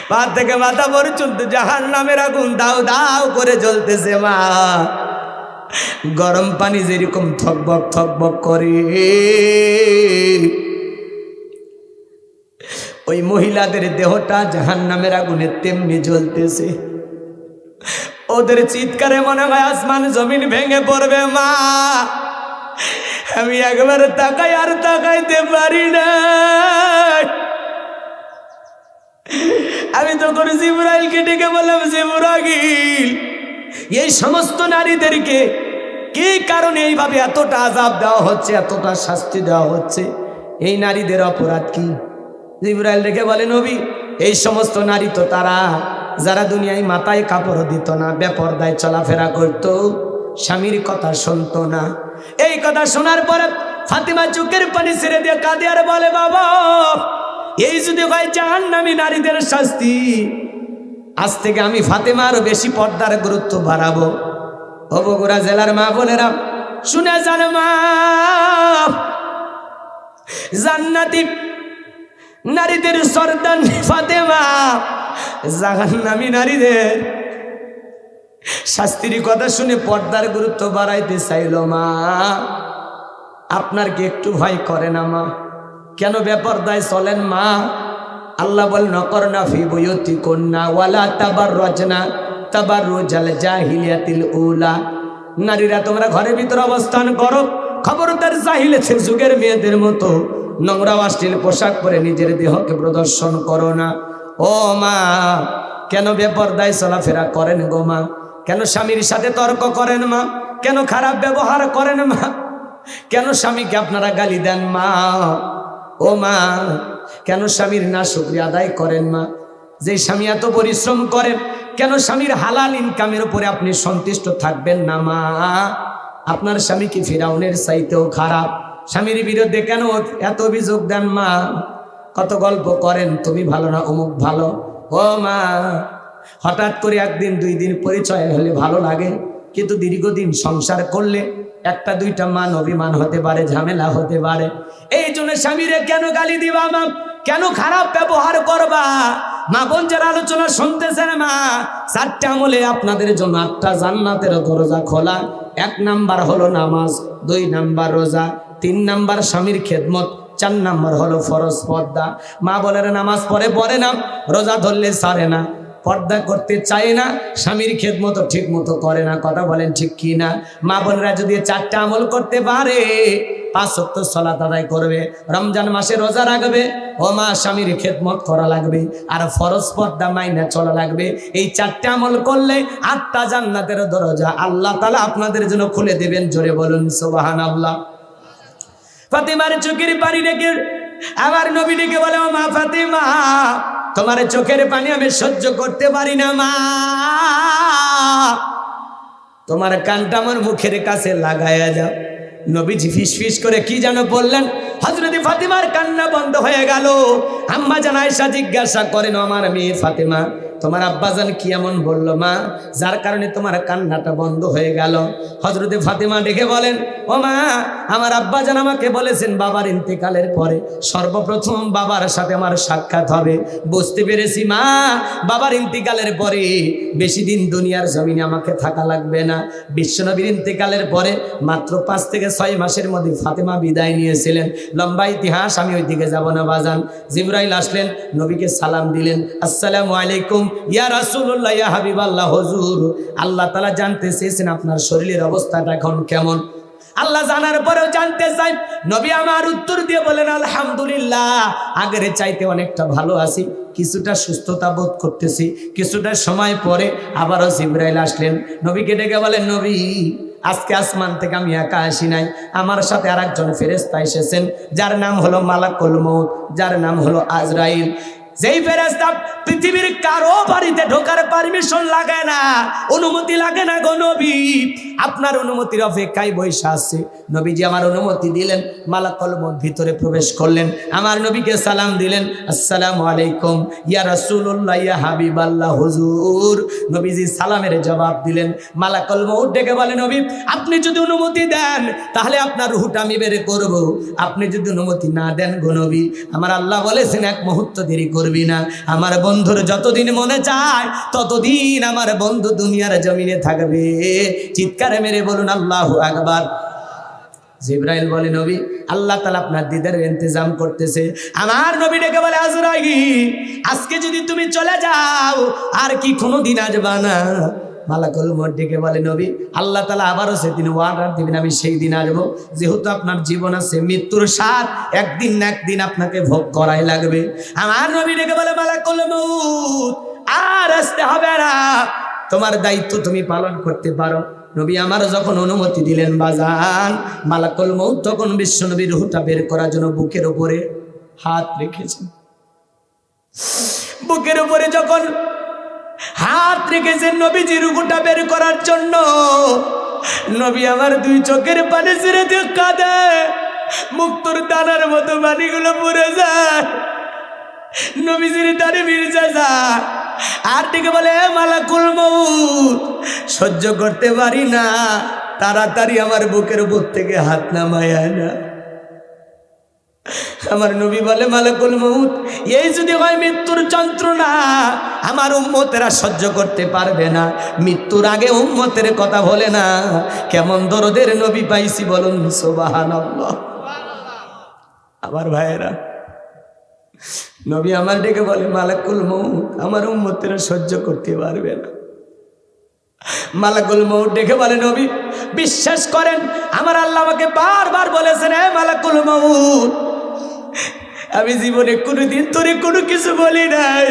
পা থেকে মাথা পর্যন্ত জাহান্নামের আগুন দাও দাও করে জ্বলতেছে মা। গরম পানি যেরকম থকবক থকবক করে, ওই মহিলাদের দেহটা জাহান্নামের আগুনে তেমনি জ্বলতেছে। ওদের চিৎকারে মনে হয় আসমান জমিন ভেঙে পড়বে মা। আমি একবার তাকাই আর তাকাইতে পারি না। আমি তখন জিবরাইলকে ডেকে বললাম, জিবরাইল, এই সমস্ত নারীদেরকে কি কারণে এইভাবে এতটা আযাব দেওয়া হচ্ছে, এতটা শাস্তি দেওয়া হচ্ছে? এই নারীদের অপরাধ কি? জিবরাইল ডেকে বলে, নবী এই সমস্ত নারী তো তারা যারা দুনিয়ায় মাথায় কাপড় দিত না, বেপরদায় চলাফেরা করত, স্বামীর কথা শুনতো না। এই কথা শোনার পরে ফাতেমা চোখের পানি ছেড়ে দিয়ে কাঁদে আর বলে, বাবা এই যদি হয় জাহান্নামী নারীদের শাস্তি, আজ থেকে আমি ফাতেমা আরো বেশি পর্দার গুরুত্ব বাড়াবো। ও বগুড়া জেলার মা বোনেরা শুনে যান মা, জান্নাতি নারীদের সর্দার ফাতেমা জাহান্নামী নারীদের শাস্তির কথা শুনে পর্দার গুরুত্ব বাড়াইতে চাইল মা। আপনার কি একটু ভয় করে না মা? কেন বেপরদায় চলেন মা? আল্লাহ বলেন, নকরনা ফি বুয়ুতিকুন্না ওয়ালা তাবাররাজনা তাবাররুজাল জাহিলিয়াতিল উলা। নারীরা তোমরা ঘরের ভিতরে অবস্থান করো, খবরদার জাহিলিয়াতের যুগের মেয়েদের মতো নোংরা অশ্লীল পোশাক পরে নিজের দেহকে প্রদর্শন করো না। ও মা, কেন বেপরদায় চলাফেরা করেন গো মা? কেন স্বামীর সাথে তর্ক করেন মা? কেন খারাপ ব্যবহার করেন মা? কেন স্বামীকে আপনারা গালি দেন মা? ও মা, কেন স্বামীর না শুকরিয়া আদায় করেন মা? যে স্বামী এত পরিশ্রম করেন, কেন স্বামীর হালাল ইনকামের উপরে আপনি সন্তুষ্ট থাকবেন না মা? আপনার স্বামী কি ফিরাউনের চাইতেও খারাপ? স্বামীর বিরুদ্ধে কেন এত অভিযোগ দেন মা? কত গল্প করেন, তুমি ভালো না অমুক ভালো। ও মা, হঠাৎ করে একদিন দুই দিন পরিচয় হলে ভালো লাগে, কিন্তু দীর্ঘদিন সংসার করলে একটা দুইটা মান অভিমান হতে পারে, ঝামেলা হতে পারে। এই জন্য স্বামীরে কেন গালি দিবা মা? কেন খারাপ ব্যবহার করবা? মা বোন যারা আলোচনা শুনতেছেন মা, 4টা আমলে আপনাদের জন্য 8টা জান্নাতের দরজা খোলা। 1 নাম্বার হলো নামাজ, 2 নাম্বার রোজা, 3 নাম্বার স্বামীর খেদমত, 4 নাম্বার হলো ফরজ পর্দা। মা বোনের নামাজ পড়ে না, রোজা ধরলে ছাড়ে না, পর্দা করতে চায় না, স্বামীর খেদমত ঠিক মতো করে না। কথা বলেন ঠিক কি না? মা বোনেরা যদি 4টা আমল করতে পারে, 5 ওয়াক্ত সালাত আদায় করবে, রমজান মাসে রোজা রাখবে, ও মা স্বামীর খেদমত করা লাগবে, আর ফরজ পর্দা মাইনা চলা লাগবে। এই 4টা আমল করলে 8টা জান্নাতের দরজা আল্লাহ তাআলা আপনাদের জন্য খুলে দেবেন। জোরে বলুন সুবহানাল্লাহ। ফাতেমার চোখের পানি রেখে আমার নবী ডেকে বলে, ও মা ফাতেমা, তোমার চোখের পানি আমি সহ্য করতে পারি না মা, তোমার কানটা আমার মুখের কাছে লাগায়া যাও। নবীজি ফিস করে কি যেন বললেন, হযরত ফাতিমার কান্না বন্ধ হয়ে গেল। আম্মা জান আয়েশা জিজ্ঞাসা করেন, আমার মেয়ে ফাতিমা, তোমার আব্বাজান কি এমন বললো মা, যার কারণে তোমার কান্নাটা বন্ধ হয়ে গেল? হযরত ফাতিমা ডেকে বলেন, ও মা, আমার আব্বাজান আমাকে বলেছেন বাবার ইন্তেকালের পরে সর্বপ্রথম বাবার সাথে আমার সাক্ষাৎ হবে। বুঝতে পেরেছি মা, বাবার ইন্তেকালের পরে বেশি দিন দুনিয়ার জমিনে আমাকে থাকা লাগবে না। বিশ্বনবীর ইন্তেকালের পরে মাত্র 5 থেকে 6 মাসের মধ্যে ফাতিমা বিদায় নিয়েছিলেন। লম্বা ইতিহাস, আমি ওই দিকে যাব না বাজান। জিবরাইল আসলেন, নবীকে সালাম দিলেন, আসসালামু আলাইকুম ইয়া রাসূলুল্লাহ ইয়া হাবিবাল্লাহ। হুজুর, আল্লাহ তাআলা জানতে চেয়েছেন আপনার শরীরের অবস্থাটা এখন কেমন। আল্লাহ জানার পরেও জানতে চাই। নবী আমার উত্তর দিয়ে বলেন, আলহামদুলিল্লাহ, আগের চাইতে অনেকটা ভালো আছি, কিছুটা সুস্থতা বোধ করতেছি। কিছুটা সময় পরে আবারও জিবরাইল আসলেন, নবীকে ডেকে বলেন, নবী, আজকে আসমান থেকে আমি একা আসি নাই, আমার সাথে আরেকজন ফেরেশতা এসেছেন, যার নাম হলো মালাকুল মউত, যার নাম হলো আজরাইল। যেই ফেরেশতা পৃথিবীর কারো বাড়িতে ঢোকার পারমিশন লাগে না, অনুমতি লাগে না গো নবী, আপনার অনুমতির অপেক্ষায় বসে আছে। নবীজি আমার অনুমতি দিলেন, মালাকুল মউত ভিতরে প্রবেশ করলেন, আমার নবীকে সালাম দিলেন, আসসালামু আলাইকুম ইয়া রাসূলুল্লাহ ইয়া হাবিবাল্লাহ। হুজুর, নবীজি সালামের জবাব দিলেন। মালাকুল মউত ডেকে বলে, নবী, আপনি যদি অনুমতি দেন তাহলে আপনার রূহটা আমি বের করব, আপনি যদি অনুমতি না দেন গো নবী, আমার আল্লাহ বলেছেন এক মুহূর্ত দেরি করবি না। আমার বন্ধুর যতদিন মনে চায় ততদিন আমার বন্ধু দুনিয়ার জমিনে থাকবে। চিৎকারে মেরে বলুন আল্লাহু আকবার। জিবরাইল বলে, নবী, আল্লাহ তাআলা আপনার দিদারের ইন্তজাম করতেছে। আমার নবী ডেকে বলে, আজরাইল, আজকে যদি তুমি চলে যাও আর কি কোনোদিন আসবা না? মালাকুল মউত ডেকে বলে, নবী, আল্লাহ তাআলা আবারও সেদিন ওয়ার্ডার দিবেন, আমি সেই দিন আসবো। যেহেতু আপনার জীবন আছে, মৃত্যুর স্বাদ একদিন না একদিন আপনাকে ভোগ করাই লাগবে। আমার নবী ডেকে বলে, মালাকুল মউত, আর আসতে হবে না, তোমার দায়িত্ব তুমি পালন করতে পারো। নবী আমার যখন অনুমতি দিলেন বাজান, মালাকুল মউত তখন বিশ্বনবীর রূহটা বের করার জন্য বুকের উপরে হাত রেখেছেন। বুকের উপরে যখন হাত রেখেছেন নবীজির রূহটা বের করার জন্য, নবী আমার 2 চোখের পানি ছেড়ে দিয়ে কাঁদে, মুক্তোর দানার মতো পানিগুলো পড়ে যায়, নবীজির দাঁড়ে মির্জা যায়। আর দিকে বলে, মালাকুল মউত, সহ্য করতে পারি না, তাড়াতাড়ি আমার বুকের উপর থেকে হাত নামায় না। আমার নবী বলে, মালাকুল মউত, এই যদি হয় মৃত্যুর যন্ত্রণা, আমার উম্মতেরা সহ্য করতে পারবে না। মৃত্যুর আগে উম্মতের কথা বলে না। কেমন দরদের নবী পাইছি বলুন সুবহানাল্লাহ। আমার ভাইয়েরা, নবী আমার ডেকে বলে, মালাকুল মউত, আমার উম্মতেরা সহ্য করতে পারবে না। মালাকুল মউত ডেকে বলে, নবী, বিশ্বাস করেন, আমার আল্লাহ আমাকে বারবার বলেছেন, হে মালাকুল মউত, আমি জীবনে কোনোদিন তোরে কোনো কিছু বলি নাই।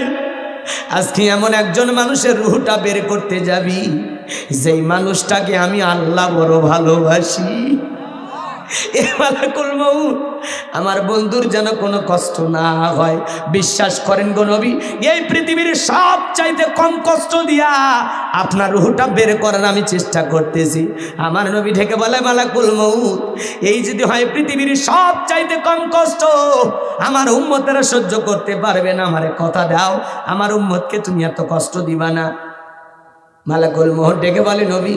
আজকে এমন একজন মানুষের রূহটা বের করতে যাবি, যেই মানুষটাকে আমি আল্লাহ বড় ভালোবাসি। এ মালাকুল মউত, আমার বন্ধুর যেন কোনো কষ্ট না হয়। বিশ্বাস করেন গো নবী, এই পৃথিবীর সবচাইতে কম কষ্ট দিয়া আপনার রূহটা বের করার আমি চেষ্টা করতেছি। আমার নবী ঢেকে বলে, মালাকুল মউত, এই যদি হয় পৃথিবীর সবচাইতে কম কষ্ট, আমার উম্মতেরা সহ্য করতে পারবে না, আমারে কথা দাও, আমার উম্মতকে তুমি এত কষ্ট দিবা না। মালাকুল মউত ডেকে বলে, নবী,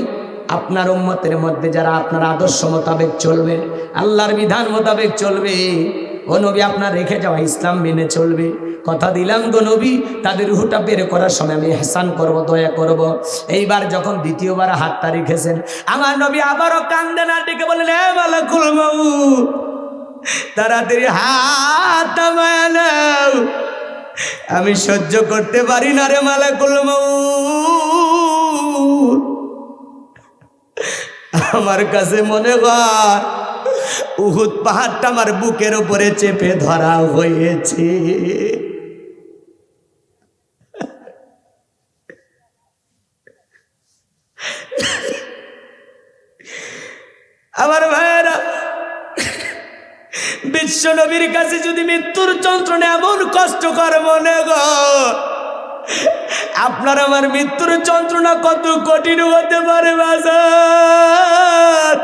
আপনার উম্মতের মধ্যে যারা আপনার আদর্শ মোতাবেক চলবে, আল্লাহর বিধান মোতাবেক চলবে, ও নবী আপনার রেখে যাওয়া ইসলাম মেনে চলবে, কথা দিলাম গো নবী, তাদের রূহটা বের করার সময় আমি ইহসান করব, দয়া করব। এইবার যখন দ্বিতীয়বার হাতটা রেখেছেন, আমার নবী আবারও কান্দেন, আর ডেকে বলেন, হে মালাকুল মউত, তাড়াতাড়ি হাত নামায় নাও, আমি সহ্য করতে পারি না রে মালাকুল মউত। আমার কাছে মনে হয় উহুদ পাহাড়টা আমার বুকের উপরে চেপে ধরা হয়েছে। আমার ভাইয়েরা, বিশ্ব নবীর কাছে যদি মৃত্যুর যন্ত্রণা এমন কষ্টকর মনে গো, আপনার আমার মৃত্যুর যন্ত্রণা কত কঠিন হতে পারে বাজার।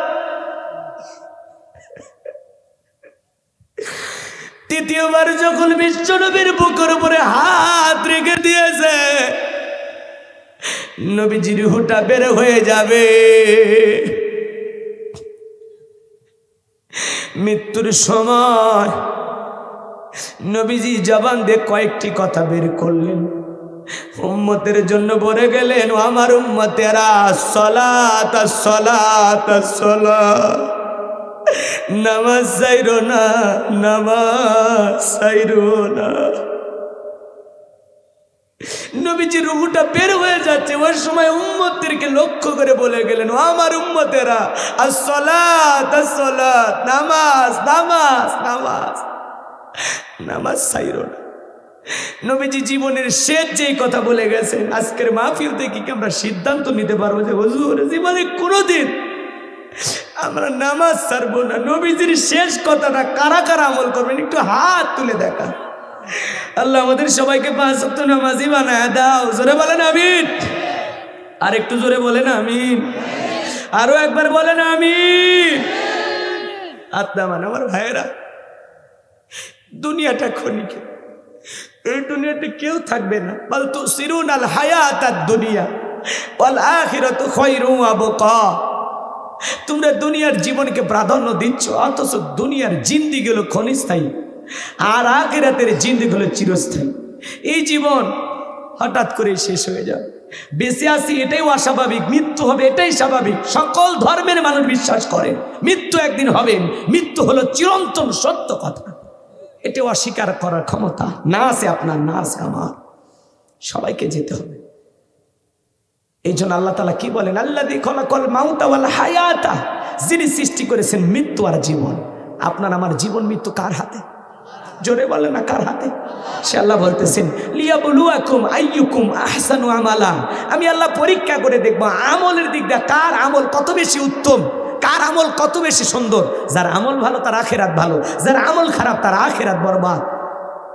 তৃতীয়বার যখন বিশ্ব নবীর বুকের উপরে হাত রেখে দিয়েছে, নবীজির রূহটা বের হয়ে যাবে। মৃত্যুর সময় নবীজি জবান দিয়ে কয়েকটি কথা বের করলেন, উম্মতের জন্য বলে গেলেন, আমার উম্মতেরা সালাত সালাত সালাত, নামাজ ছাইরো না, নামাজ ছাইরো না। নবীজির রূহটা বের হয়ে যাচ্ছে, ওই সময় উম্মতদেরকে লক্ষ্য করে বলে গেলেন, আমার উম্মতেরা আসসালাত আসসালাত, নামাজ নামাজ নামাজ, নামাজ ছাইরো না। নবীজি জীবনের শেষ যেই কথা বলে গেছেন, আজকের মাহফিল থেকে কি আমরা সিদ্ধান্ত নিতে পারবো যে হুজুর জীবনে কোনোদিন আমরা নামাজ ছাড়বো না? নবীজির শেষ কথাটা কারা কারা আমল করবেন একটু হাত তুলে দেখা। আল্লাহ আমাদের সবাইকে 5 ওয়াক্ত নামাজি বানায় দাও। জোরে বলেন আমিন। আর একটু জোরে বলেন আমিন। আরো একবার বলেন আমিন। আত্মামান আমার ভাইয়েরা, দুনিয়াটা ক্ষণিক, এই দুনিয়াতে কেউ থাকবে না। বল তো সিরুনাল হায়াতাদ দুনিয়া ওয়াল আখিরাতু খায়রুম ওয়া আবকা। তোমরা দুনিয়ার জীবনকে প্রাধান্য দিচ্ছ, অথচ দুনিয়ার জিন্দেগি হলো ক্ষণস্থায়ী, আর আখিরাতের জিন্দেগি হলো চিরস্থায়ী। এই জীবন হঠাৎ করে শেষ হয়ে যাবে। বেঁচে আছি এটাই অস্বাভাবিক, মৃত্যু হবে এটাই স্বাভাবিক। সকল ধর্মের মানুষ বিশ্বাস করে মৃত্যু একদিন হবে। মৃত্যু হলো চিরন্তন সত্য কথা, এটা অস্বীকার করার ক্ষমতা না আছে আপনার, না আছে আমার। সবাইকে যেতে হবে। এই জন্য আল্লাহ তাআলা কি বলেন, আল্লাযী খালাকাল মাউতা ওয়াল হায়াতা, যিনি সৃষ্টি করেছেন মৃত্যু আর জীবন। আপনার আমার জীবন মৃত্যু কার হাতে? জোরে বলে না কার হাতে? সে আল্লাহ বলতেছেন, লিয়াবলুয়াকুম আইয়ুকুম আহসানু আমালা। আমি আল্লাহ পরীক্ষা করে দেখবো আমলের দিক দিয়ে কার আমল কত বেশি উত্তম, কার আমল কত বেশি সুন্দর। যার আমল ভালো তার আখিরাত ভালো, যার আমল খারাপ তার আখিরাত বরবাদ।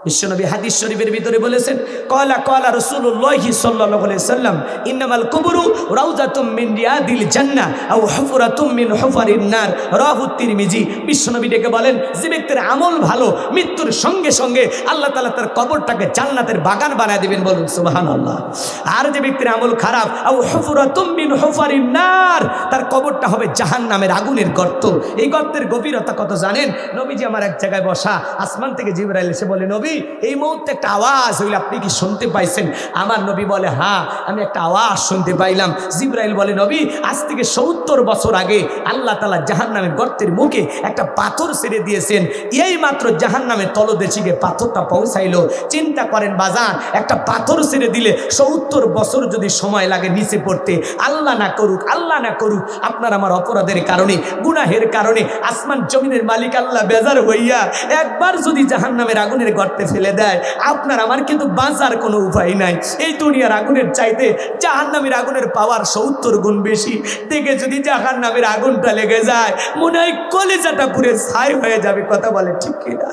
বিশ্বনবী হাদিস শরীফের ভিতরে বলেছেন, ক্বালা ক্বালা রাসূলুল্লাহি সাল্লাল্লাহু আলাইহি সাল্লাম, ইন্নামাল কুবুরু রাউযাতুম মিন রিয়াদিল জান্নাহ আও হুফরাতুম মিন হুফারিন নার, রাওয়াহু তিরমিজি। বিশ্বনবী ডেকে বলেন, যে ব্যক্তির আমল ভালো, মৃত্যুর সঙ্গে সঙ্গে আল্লাহ তাআলা তার কবরটাকে জান্নাতের বাগান বানায় দিবেন, বলুন সুবহানাল্লাহ। আর যে ব্যক্তির আমল খারাপ, আও হুফরাতুম মিন হুফারিন নার, তার কবরটা হবে জাহান্নামের আগুনের গর্ত। এই গর্তের গভীরতা কত জানেন? নবীজি আমার এক জায়গায় বসা, আসমান থেকে জিবরাইল এসে বলে, নবী এই মুহূর্তে একটা আওয়াজ হইল, আপনি কি শুনতে পাইছেন? আমার নবী বলে, হ্যাঁ আমি একটা আওয়াজ শুনতে পাইলাম। জিবরাইল বলে, নবী আজ থেকে 70 বছর আগে আল্লাহ তাআলা জাহান্নামের গর্তের মুখে একটা পাথর ছেড়ে দিয়েছেন, এই মাত্র জাহান্নামের তলদেশে পাথরটা পৌঁছাইলো। চিন্তা করেন বাজান, একটা পাথর ছেড়ে দিলে 70 বছর যদি সময় লাগে নিচে পড়তে, আল্লাহ না করুক, আল্লাহ না করুক, আপনার আমার অপরাধের কারণে, গুনাহের কারণে আসমান জমিনের মালিক আল্লাহ বেজার হইয়া একবার যদি জাহান্নামের আগুনের গর্তে ফেলে দেয়, আপনার আমার কিন্তু বাঁচার কোনো উপায় নাই। এই দুনিয়ার আগুনের চাইতে জাহান্নামের আগুনের পাওয়ার 70 গুণ বেশি। দেখে যদি জাহান্নামের আগুনটা লেগে যায়, মনে হয় কলিজাটা পুরে ছাই হয়ে যাবে। কথা বলে ঠিক কিনা?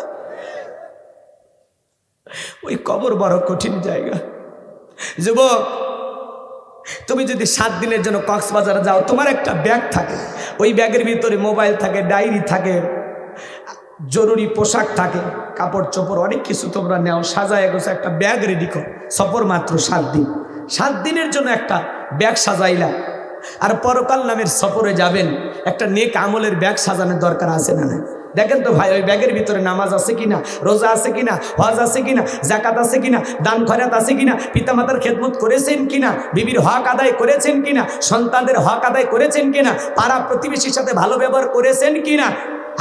ওই কবর বড় কঠিন জায়গা। যুবক, তুমি যদি 7 দিনের জন্য কক্সবাজার যাও, তোমার একটা ব্যাগ থাকে, ওই ব্যাগের ভিতরে মোবাইল থাকে, ডায়েরি থাকে, জরুরি পোশাক থাকে, কাপড় চোপড়, অনেক কিছু তোমরা নেও, সাজায় গোছা একটা ব্যাগ রেডি করো। সফর মাত্র 7 দিন, 7 দিনের জন্য একটা ব্যাগ সাজাইলা। আর পরকাল নামের সফরে যাবেন, একটা নেক আমলের ব্যাগ সাজানোর দরকার আছে না? দেখেন তো ভাই, ওই ব্যাগের ভিতরে নামাজ আছে কিনা, রোজা আছে কিনা, হজ আছে কিনা, জাকাত আছে কিনা, দান খয়রাত আছে কিনা, পিতামাতার খেদমত করেছেন কিনা, বিবির হক আদায় করেছেন কিনা, সন্তানদের হক আদায় করেছেন কিনা, পাড়া প্রতিবেশীর সাথে ভালো ব্যবহার করেছেন কিনা,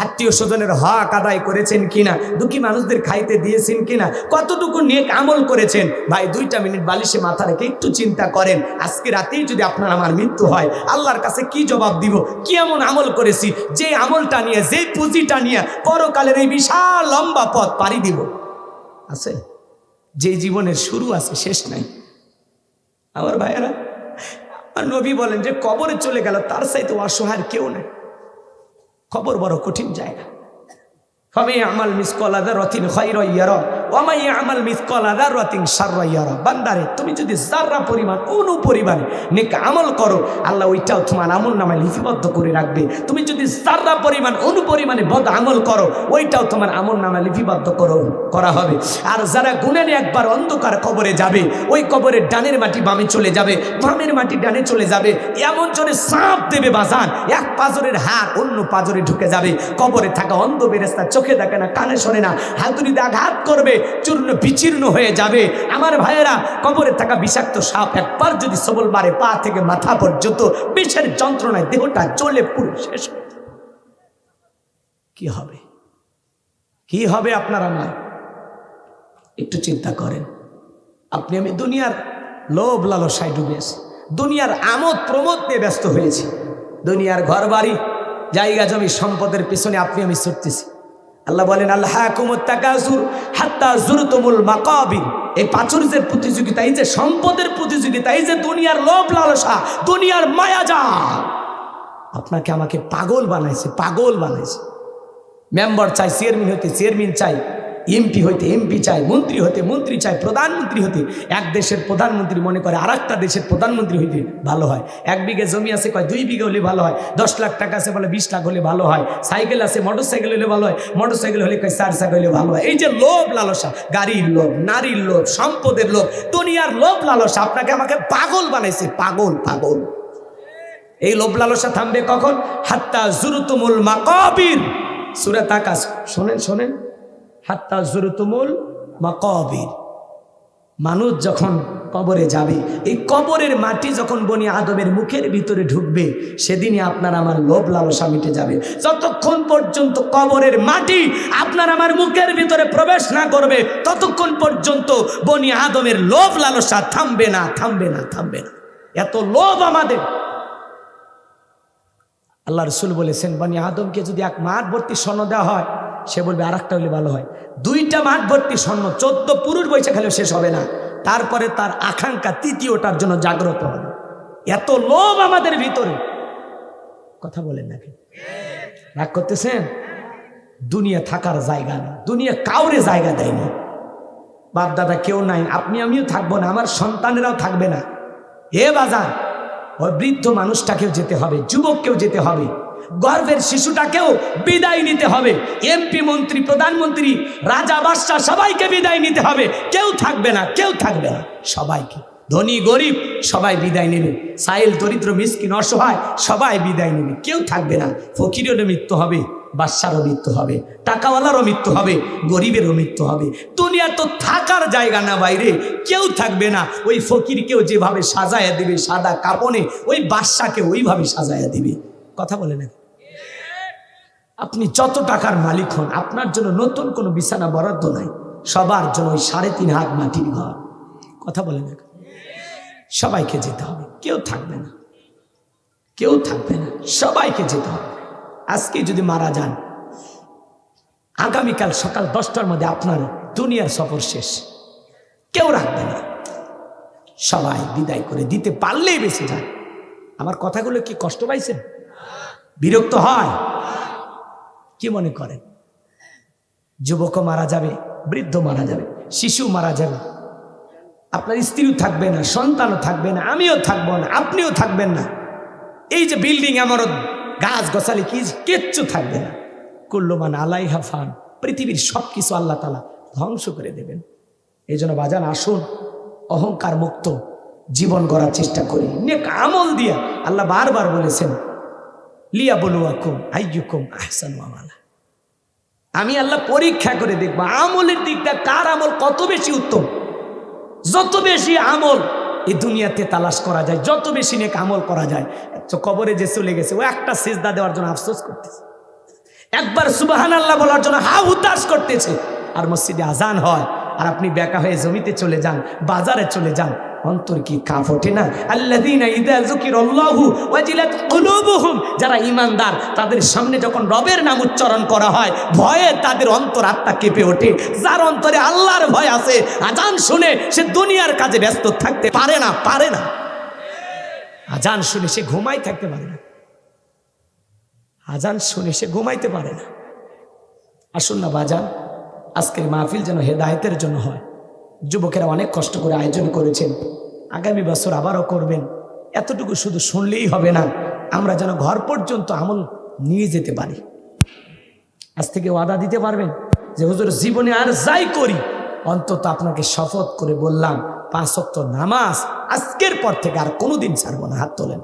আত্মীয় স্বজনের হক আদায় করেছেন কিনা, দুঃখী মানুষদের খাইতে দিয়েছেন কিনা, কতটুকু নেক আমল করেছেন। ভাই 2টা মিনিট বালিশে মাথা রেখে একটু চিন্তা করেন, আজকে রাতেই যদি আপনার আমার মৃত্যু হয়, আল্লাহর কাছে কি জবাব দিব? কি এমন আমল করেছি যে আমলটা নিয়ে, যে পুঁজিটা নিয়ে পরকালের এই বিশাল লম্বা পথ পাড়ি দিব? আছে যে জীবনের শুরু আছে, শেষ নাই। আমার ভাইয়েরা, আর নবী বলেন যে কবরে চলে গেল তার চাইতে অসহায় কেউ নেই। কবর বড় কঠিন জায়গা। ফামান ইয়ামাল মিসকালা যাররাতিন খায়রান ইয়ারা ওয়া মান ইয়ামাল মিসকালা যাররাতিন শাররান ইয়ারা। বান্দারে তুমি যদি যাররা পরিমাণ অনু পরিমাণে নেক আমল করো, আল্লাহ ওইটাও তোমার আমলনামায় লিপিবদ্ধ করে রাখবে। তুমি যদি যাররা পরিমাণ অনু পরিমাণে বদ আমল করো, ওইটাও তোমার আমলনামায় লিপিবদ্ধ করা হবে। আর যারা গুনাহে একবার অন্ধকার কবরে যাবে, ওই কবরের ডানের মাটি বামে চলে যাবে, বামের মাটি ডানে চলে যাবে, এমন জোরে সাপ দেবে বাজান, এক পাজরের হাড় অন্য পাজরে ঢুকে যাবে। কবরে থাকা অন্ধ বেরেস্তা চোখে দেখে না, কানে শোনে না, হাতুড়িতে আঘাত করবে, চূর্ণ বিচীর্ণ হয়ে যাবে। আমার ভাইয়েরা, কবরে থাকা বিষাক্ত সাপ একবার যদি সবল মারে, পা থেকে মাথা পর্যন্ত বিষের যন্ত্রণায় দেহটা জ্বলে পুরো শেষ হয়ে যাবে। কি হবে, কি হবে আপনারা না একটু চিন্তা করেন। আপনি আমি দুনিয়ার লোভ লালসায় ডুবে আছি, দুনিয়ার আমোদ প্রমোদ নিয়ে ব্যস্ত হয়েছি, দুনিয়ার ঘর বাড়ি জায়গা জমি সম্পদের পিছনে আপনি আমি ছুটতেছি। আল্লাহ বলেন আল্লাহাকুমুত তাকাসুর হাত্তা যুরতুমুল মাকাবির। এই প্রাচুর্যের প্রতিযোগিতা, এই যে সম্পদের প্রতিযোগিতা, এই যে দুনিয়ার লোভ লালসা, দুনিয়ার মায়াজাল আপনাকে আমাকে পাগল বানাইছে, পাগল বানাইছে। মেম্বার চাই চেয়ারম্যান হইতে চেয়ারম্যান চাই, এমপি হইতে এমপি চাই, মন্ত্রী হতে মন্ত্রী চাই, প্রধানমন্ত্রী হতে। এক দেশের প্রধানমন্ত্রী মনে করে আর একটা দেশের প্রধানমন্ত্রী হইতে ভালো হয়। 1 বিঘে জমি আছে কয় 2 বিঘে হলে ভালো হয়, 10 লাখ টাকা আছে বলে 20 লাখ হলে ভালো হয়, সাইকেল আছে মোটর সাইকেল হলে ভালো হয়, মোটর সাইকেল হলে কয় 4 চাকা হলে ভালো হয়। এই যে লোভ লালসা, গাড়ির লোভ, নারীর লোভ, সম্পদের লোভ, দুনিয়ার লোভ লালসা আপনাকে আমাকে পাগল বানাইছে, পাগল পাগল। এই লোভ লালসা থামবে কখন? হাত্তা যুরতুমুল মাকাবির। সূরা তাকাস শোনেন শোনেন, হাত্তা যুরতুমুল মাকাবির। মানুষ যখন কবরে যাবে, এই কবরের মাটি যখন বনি আদমের মুখের ভিতরে ঢুকবে, সেদিনই আপনার আমার লোভ লালসা মিটে যাবে। যতক্ষণ পর্যন্ত কবরের মাটি আপনার আমার মুখের ভিতরে প্রবেশ না করবে, ততক্ষণ পর্যন্ত বনি আদমের লোভ লালসা থামবে না, থামবে না, থামবে না। এত লোভ আমাদের। আল্লাহ রসুল বলেছেন, বনি আদমকে যদি 1 মাঠ ভর্তি স্বর্ণ দেওয়া হয়, সে বলবে আর একটা হলে ভালো হয়। 2টা মাঠ ভর্তি স্বর্ণ 14 পুরুষ বৈশাখ খেলেও শেষ হবে না। তারপরে তার আকাঙ্ক্ষা 3য়টার জন্য জাগ্রত হবে। এত লোভ আমাদের ভিতরে। কথা বলেন নাকি? রাগ করতেছেন? দুনিয়া থাকার জায়গা না, দুনিয়া কাউরে জায়গা দেয় না। বাপ দাদা কেউ নাই, আপনি আমিও থাকবো না, আমার সন্তানেরাও থাকবে না। এ বাজার, ওই বৃদ্ধ মানুষটাকেও যেতে হবে, যুবককেও যেতে হবে, গর্ভের শিশুটাকেও বিদায় নিতে হবে। এমপি মন্ত্রী প্রধানমন্ত্রী রাজা বাদশাহ সবাইকে বিদায় নিতে হবে। কেউ থাকবে না, কেউ থাকবে না, সবাইকে, ধনী গরিব সবাই বিদায় নেবে, সাইল দরিদ্র মিসকিন অসহায় সবাই বিদায় নেবে, কেউ থাকবে না। ফকিরেরও মৃত্যু হবে, বাদশারও মৃত্যু হবে, টাকাওয়ালারও মৃত্যু হবে, গরিবেরও মৃত্যু হবে। দুনিয়া তো থাকার জায়গা না বাইরে, কেউ থাকবে না। ওই ফকিরকেও যেভাবে সাজায়া দিবে সাদা কাপনে, ওই বাদশাকে ওইভাবে সাজায়া দিবে। কথা বলে না? আপনি যত টাকার মালিক হন, আপনার জন্য নতুন কোনো বিছানা বরাদ্দ নাই, সবার জন্য ওই 3.5 হাত মাটির ঘর। কথা বলে না? সবাইকে যেতে হবে, কেউ থাকবে না, কেউ থাকবে না, সবাইকে যেতে হবে। আজকে যদি মারা যান, আগামীকাল সকাল 10টার মধ্যে আপনার দুনিয়ার সফর শেষ, কেউ রাখবে না, সবাই বিদায় করে দিতে পারলেই বেঁচে যায়। আমার কথাগুলো কি কষ্ট পাইছেন? বিরক্ত হয়? কি মনে করেন? যুবকও মারা যাবে, বৃদ্ধ মারা যাবে, শিশু মারা যাবে, আপনার স্ত্রীও থাকবে না, সন্তানও থাকবে না, আমিও থাকবো না, আপনিও থাকবেন না। এই যে বিল্ডিং আমারত গাছ গছালি কিচ্ছু থাকবে না। কুল্লুমান আলাইহা ফান, পৃথিবীর সবকিছু আল্লাহ তাআলা ধ্বংস করে দেবেন। এই জন্য বাজান, আসুন অহংকার মুক্ত জীবন গড়ার চেষ্টা করি, নেক আমল দিয়া। আল্লাহ বারবার বলেছেন, লিয়াবলুয়াকুম আইয়ুকুম আহসানু আমালা। আমি আল্লাহ পরীক্ষা করে দেখবো আমলের দিকটা কার আমল কত বেশি উত্তম। যত বেশি আমল এই দুনিয়াতে তালাশ করা যায়, যত বেশি নেক আমল করা যায়। তো কবরে যে চলে গেছে, ও একটা সিজদা দেওয়ার জন্য আফসোস করতেছে, একবার সুবহানাল্লাহ বলার জন্য হা হুতাশ করতেছে। আর মসজিদে আজান হয়, আর আপনি বেকা হয়ে জমিতে চলে যান, বাজারে চলে যান, অন্তর কি কাঁপ ওঠে না? আল্লাযীনা ইযা যুকিরাল্লাহু ওয়াজিলাত কুলুবুহুম, যারা ঈমানদার তাদের সামনে যখন রবের নাম উচ্চারণ করা হয়, ভয়ে তাদের অন্তর আত্মা কেঁপে ওঠে। যার অন্তরে আল্লাহর ভয় আছে, আজান শুনে সে দুনিয়ার কাজে ব্যস্ত থাকতে পারে না, পারে না। আজান শুনে সে ঘুমাই থাকতে পারে না, আজান শুনে সে ঘুমাইতে পারে না। আসুন না বাজান, আজকের মাহফিল যেন হেদায়েতের জন্য হয়। যুবকেরা অনেক কষ্ট করে আয়োজন করেছেন, আগামী বছর আবারও করবেন। এতটুকু শুধু শুনলেই হবে না, আমরা যেন ঘর পর্যন্ত আমল নিয়ে যেতে পারি। আজ থেকে ওয়াদা দিতে পারবেন যে হুজুর জীবনে আর যাই করি, অন্তত আপনাকে শপথ করে বললাম 5 ওয়াক্ত নামাজ আজকের পর থেকে আর কোনোদিন ছাড়বো না। হাত তোলেন।